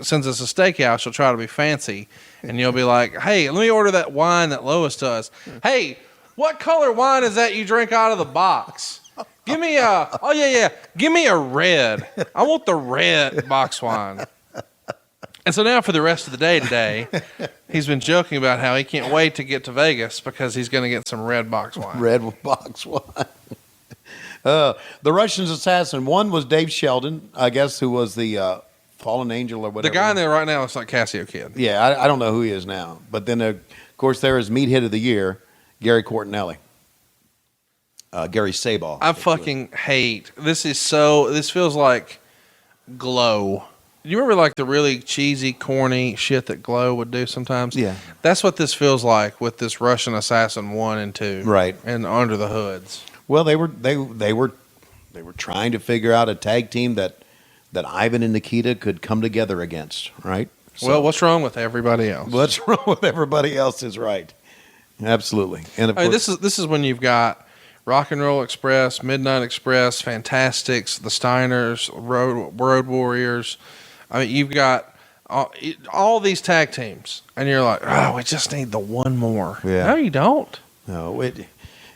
Since it's a steakhouse, you'll try to be fancy. And you'll be like, hey, let me order that wine that Lois does. Hey, what color wine is that you drink out of the box? Give me give me a red. I want the red box wine. And so now for the rest of the day today, he's been joking about how he can't wait to get to Vegas because he's going to get some red box wine.
Red box wine. The Russian assassin, one was Dave Sheldon, I guess, who was the fallen angel or whatever.
The guy in there right now looks like Casio Kid.
Yeah, I don't know who he is now. But then, of course, there is meat hit of the year, Gary Cortinelli. Gary Sabal.
I fucking hate this. This feels like Glow. You remember like the really cheesy, corny shit that Glow would do sometimes?
Yeah.
That's what this feels like with this Russian Assassin 1 and 2.
Right.
And Under the Hoods.
Well, they were trying to figure out a tag team that Ivan and Nikita could come together against, right?
Well, what's wrong with everybody else?
What's wrong with everybody else is right. Absolutely. And of course,
this is when you've got Rock and Roll Express, Midnight Express, Fantastics, the Steiners, Road Warriors. I mean, you've got all these tag teams, and you're like, oh, we just need the one more.
Yeah.
No, you don't.
no,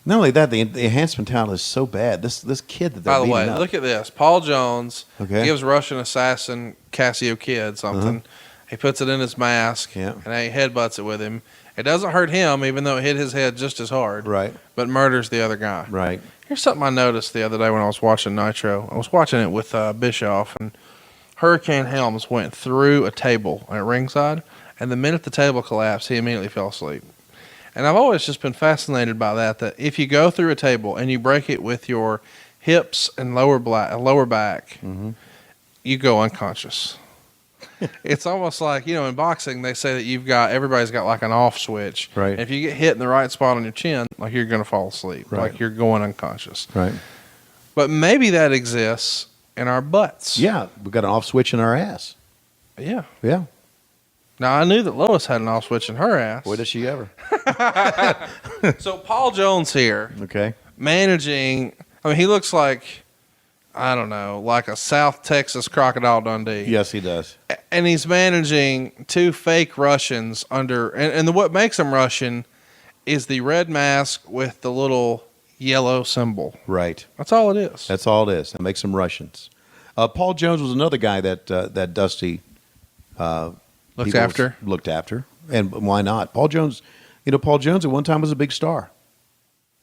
not only that, the enhancement talent is so bad. This kid that they're
By the
beating
way,
up.
look at this. Paul Jones
Okay.
gives Russian Assassin Casio Kid something. He puts it in his mask,
Yeah.
and he headbutts it with him. It doesn't hurt him, even though it hit his head just as hard.
Right.
But murders the other guy.
Right.
Here's something I noticed the other day when I was watching Nitro. I was watching it with Bischoff, and Hurricane Helms went through a table at ringside, and the minute the table collapsed, he immediately fell asleep. And I've always just been fascinated by that if you go through a table and you break it with your hips and lower back, you go unconscious. It's almost like, in boxing, they say that everybody's got like an off switch.
Right.
And if you get hit in the right spot on your chin, like you're going to fall asleep,
Right.
like you're going unconscious.
Right.
But maybe that exists in our butts.
Yeah, we got an off switch in our ass.
Yeah.
Yeah.
Now, I knew that Lois had an off switch in her ass.
Boy, does she ever.
So Paul Jones here,
Okay.
managing, he looks like, I don't know, like a South Texas Crocodile Dundee.
Yes, he does.
And he's managing two fake Russians and what makes them Russian is the red mask with the little yellow symbol.
Right.
That's all it is.
That's all it is. That makes them Russians. Paul Jones was another guy that Dusty
Looked after.
Looked after. And why not? Paul Jones, Paul Jones at one time was a big star.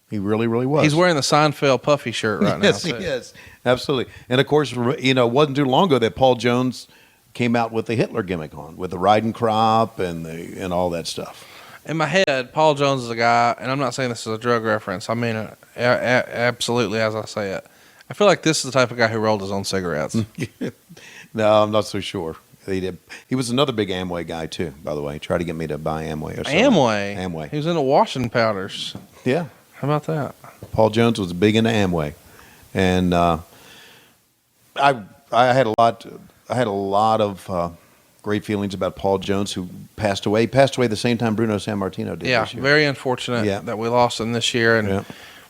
He really, really was.
He's wearing the Seinfeld puffy shirt right now.
Yes, he is. Absolutely. And of course, it wasn't too long ago that Paul Jones came out with the Hitler gimmick on, with the riding crop and all that stuff.
In my head, Paul Jones is a guy, and I'm not saying this is a drug reference. I mean it absolutely as I say it. I feel like this is the type of guy who rolled his own cigarettes.
No, I'm not so sure. He did. He was another big Amway guy too, by the way. He tried to get me to buy Amway or something.
Amway. He was into washing powders.
Yeah.
How about that?
Paul Jones was big into Amway, and I had a lot of great feelings about Paul Jones, who passed away. He passed away the same time Bruno Sammartino did.
Yeah,
this year.
very unfortunate that we lost him this year. And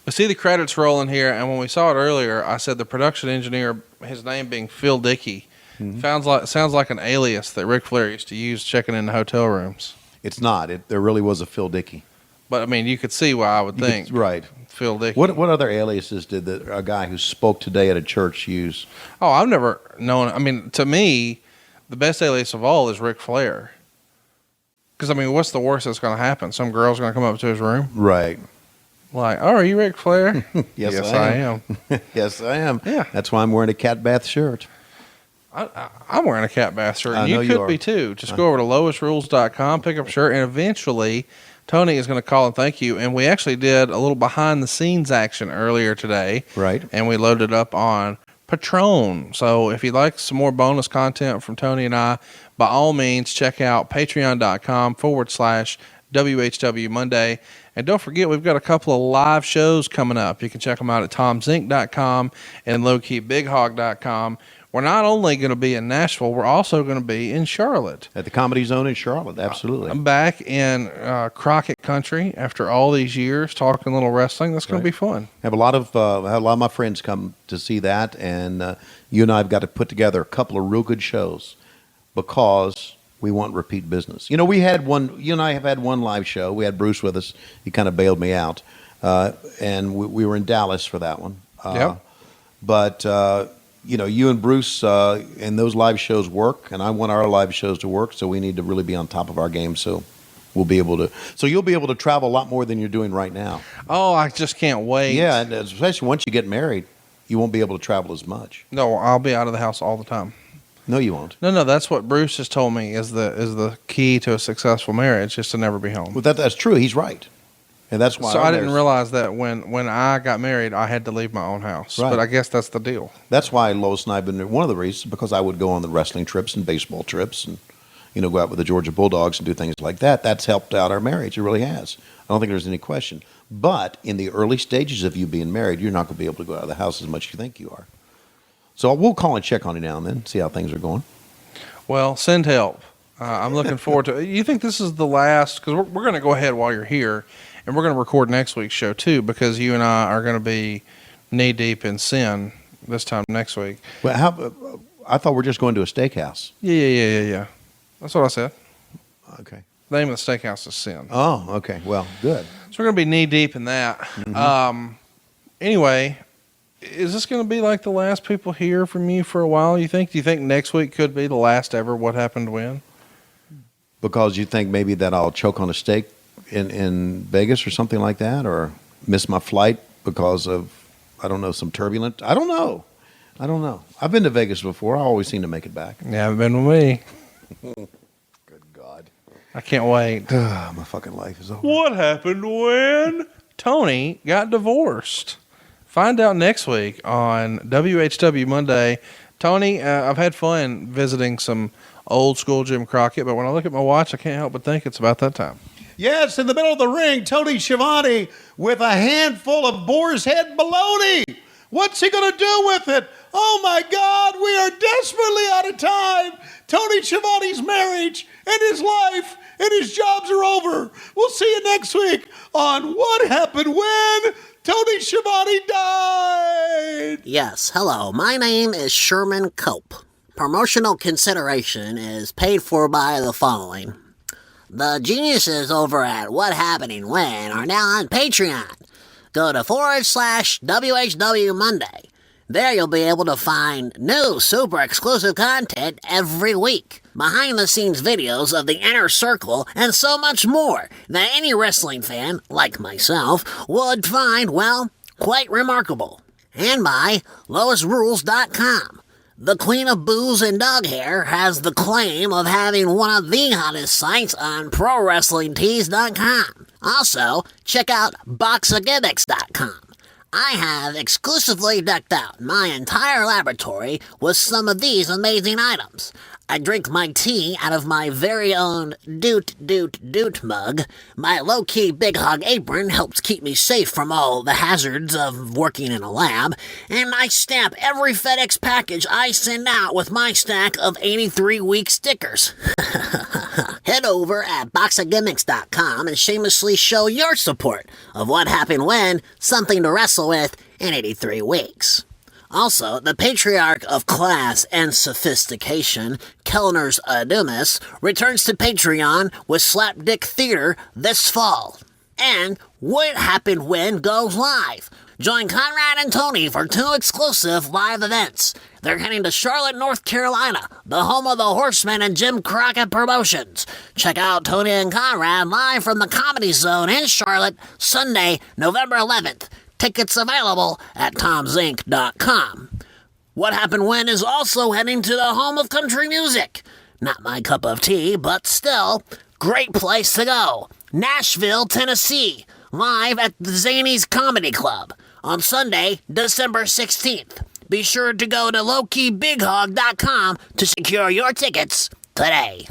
we see the credits rolling here, and when we saw it earlier, I said the production engineer, his name being Phil Dickey, sounds like an alias that Ric Flair used to use checking in the hotel rooms.
It's not. There really was a Phil Dickey.
But I mean, you could see why I would think.
Right.
Phil Dickey.
What other aliases did a guy who spoke today at a church use?
Oh, I've never known. I mean, to me, the best alias of all is Ric Flair. Because, I mean, what's the worst that's going to happen? Some girl's going to come up to his room?
Right.
Like, oh, are you Ric Flair?
Yes, I am. Yes, I am.
Yeah.
That's why I'm wearing a cat bath shirt.
I'm wearing a cat bath shirt, and
I know
you
you
could
are.
be too. Just go over to loisrules.com, pick up a shirt, and eventually Tony is going to call and thank you. And we actually did a little behind-the-scenes action earlier today.
Right.
And we loaded up on Patreon. So if you'd like some more bonus content from Tony and I, by all means, check out patreon.com/WHW Monday. And don't forget, we've got a couple of live shows coming up. You can check them out at tomzink.com and lowkeybighog.com. We're not only going to be in Nashville, we're also going to be in Charlotte.
At the Comedy Zone in Charlotte, absolutely.
I'm back in Crockett country after all these years talking a little wrestling. That's going to be fun.
Have a lot of my friends come to see that, and you and I have got to put together a couple of real good shows because we want repeat business. We had one. You and I have had one live show. We had Bruce with us. He kind of bailed me out, and we were in Dallas for that one.
Yep.
But you and Bruce and those live shows work, and I want our live shows to work, so we need to really be on top of our game. So we'll be able to. So you'll be able to travel a lot more than you're doing right now.
Oh, I just can't wait.
Yeah, and especially once you get married, you won't be able to travel as much.
No, I'll be out of the house all the time.
No, you won't.
No, that's what Bruce has told me is the key to a successful marriage, is to never be home.
Well, that's true. He's right, and that's why.
So I didn't realize that when I got married, I had to leave my own house.
Right.
But I guess that's the deal.
That's why Lois and I have been one of the reasons, because I would go on the wrestling trips and baseball trips and go out with the Georgia Bulldogs and do things like that. That's helped out our marriage. It really has. I don't think there's any question. But in the early stages of you being married, you're not going to be able to go out of the house as much as you think you are. So we'll call and check on you now and then, see how things are going.
Well, send help. I'm looking forward to it. You think this is the last? Because we're going to go ahead while you're here, and we're going to record next week's show too, because you and I are going to be knee deep in sin this time next week.
Well, I thought we're just going to a steakhouse.
Yeah. That's what I said.
Okay.
The name of the steakhouse is Sin.
Oh, okay. Well, good.
So we're going to be knee deep in that.
Mm-hmm.
Anyway, is this going to be like the last people hear from you for a while, you think? Do you think next week could be the last ever What Happened When?
Because you think maybe that I'll choke on a steak in Vegas or something like that, or miss my flight because of, I don't know, some turbulent. I don't know. I've been to Vegas before. I always seem to make it back.
You haven't been with me.
Good God.
I can't wait.
My fucking life is over.
What happened when Tony got divorced? Find out next week on WHW Monday. Tony, I've had fun visiting some old school Jim Crockett, but when I look at my watch, I can't help but think it's about that time.
Yes, in the middle of the ring, Tony Schiavone with a handful of boar's head bologna. What's he going to do with it? Oh, my God, we are desperately out of time. Tony Schiavone's marriage and his life and his jobs are over. We'll see you next week on What Happened When Tony Schiavone Died.
Yes, hello. My name is Sherman Cope. Promotional consideration is paid for by the following. The geniuses over at What Happening When are now on Patreon. Go to /WHW Monday. There you'll be able to find new super exclusive content every week. Behind the scenes videos of the inner circle and so much more that any wrestling fan, like myself, would find, well, quite remarkable. And by LoisRules.com. The Queen of Booze and Dog Hair has the claim of having one of the hottest sites on ProWrestlingTees.com. Also, check out BoxOfGimmicks.com. I have exclusively decked out my entire laboratory with some of these amazing items. I drink my tea out of my very own doot mug. My low-key big hog apron helps keep me safe from all the hazards of working in a lab. And I stamp every FedEx package I send out with my stack of 83-week stickers. Head over at boxofgimmicks.com and shamelessly show your support of What Happened When, something to wrestle with in 83 weeks. Also, the patriarch of class and sophistication, Kellner's Adumas, returns to Patreon with Slapdick Theater this fall. And What Happened When goes live. Join Conrad and Tony for 2 exclusive live events. They're heading to Charlotte, North Carolina, the home of the Horsemen and Jim Crockett Promotions. Check out Tony and Conrad live from the Comedy Zone in Charlotte, Sunday, November 11th. Tickets available at tomzinc.com. What Happened When is also heading to the home of country music. Not my cup of tea, but still, great place to go. Nashville, Tennessee, live at the Zanies Comedy Club on Sunday, December 16th. Be sure to go to lowkeybighog.com to secure your tickets today.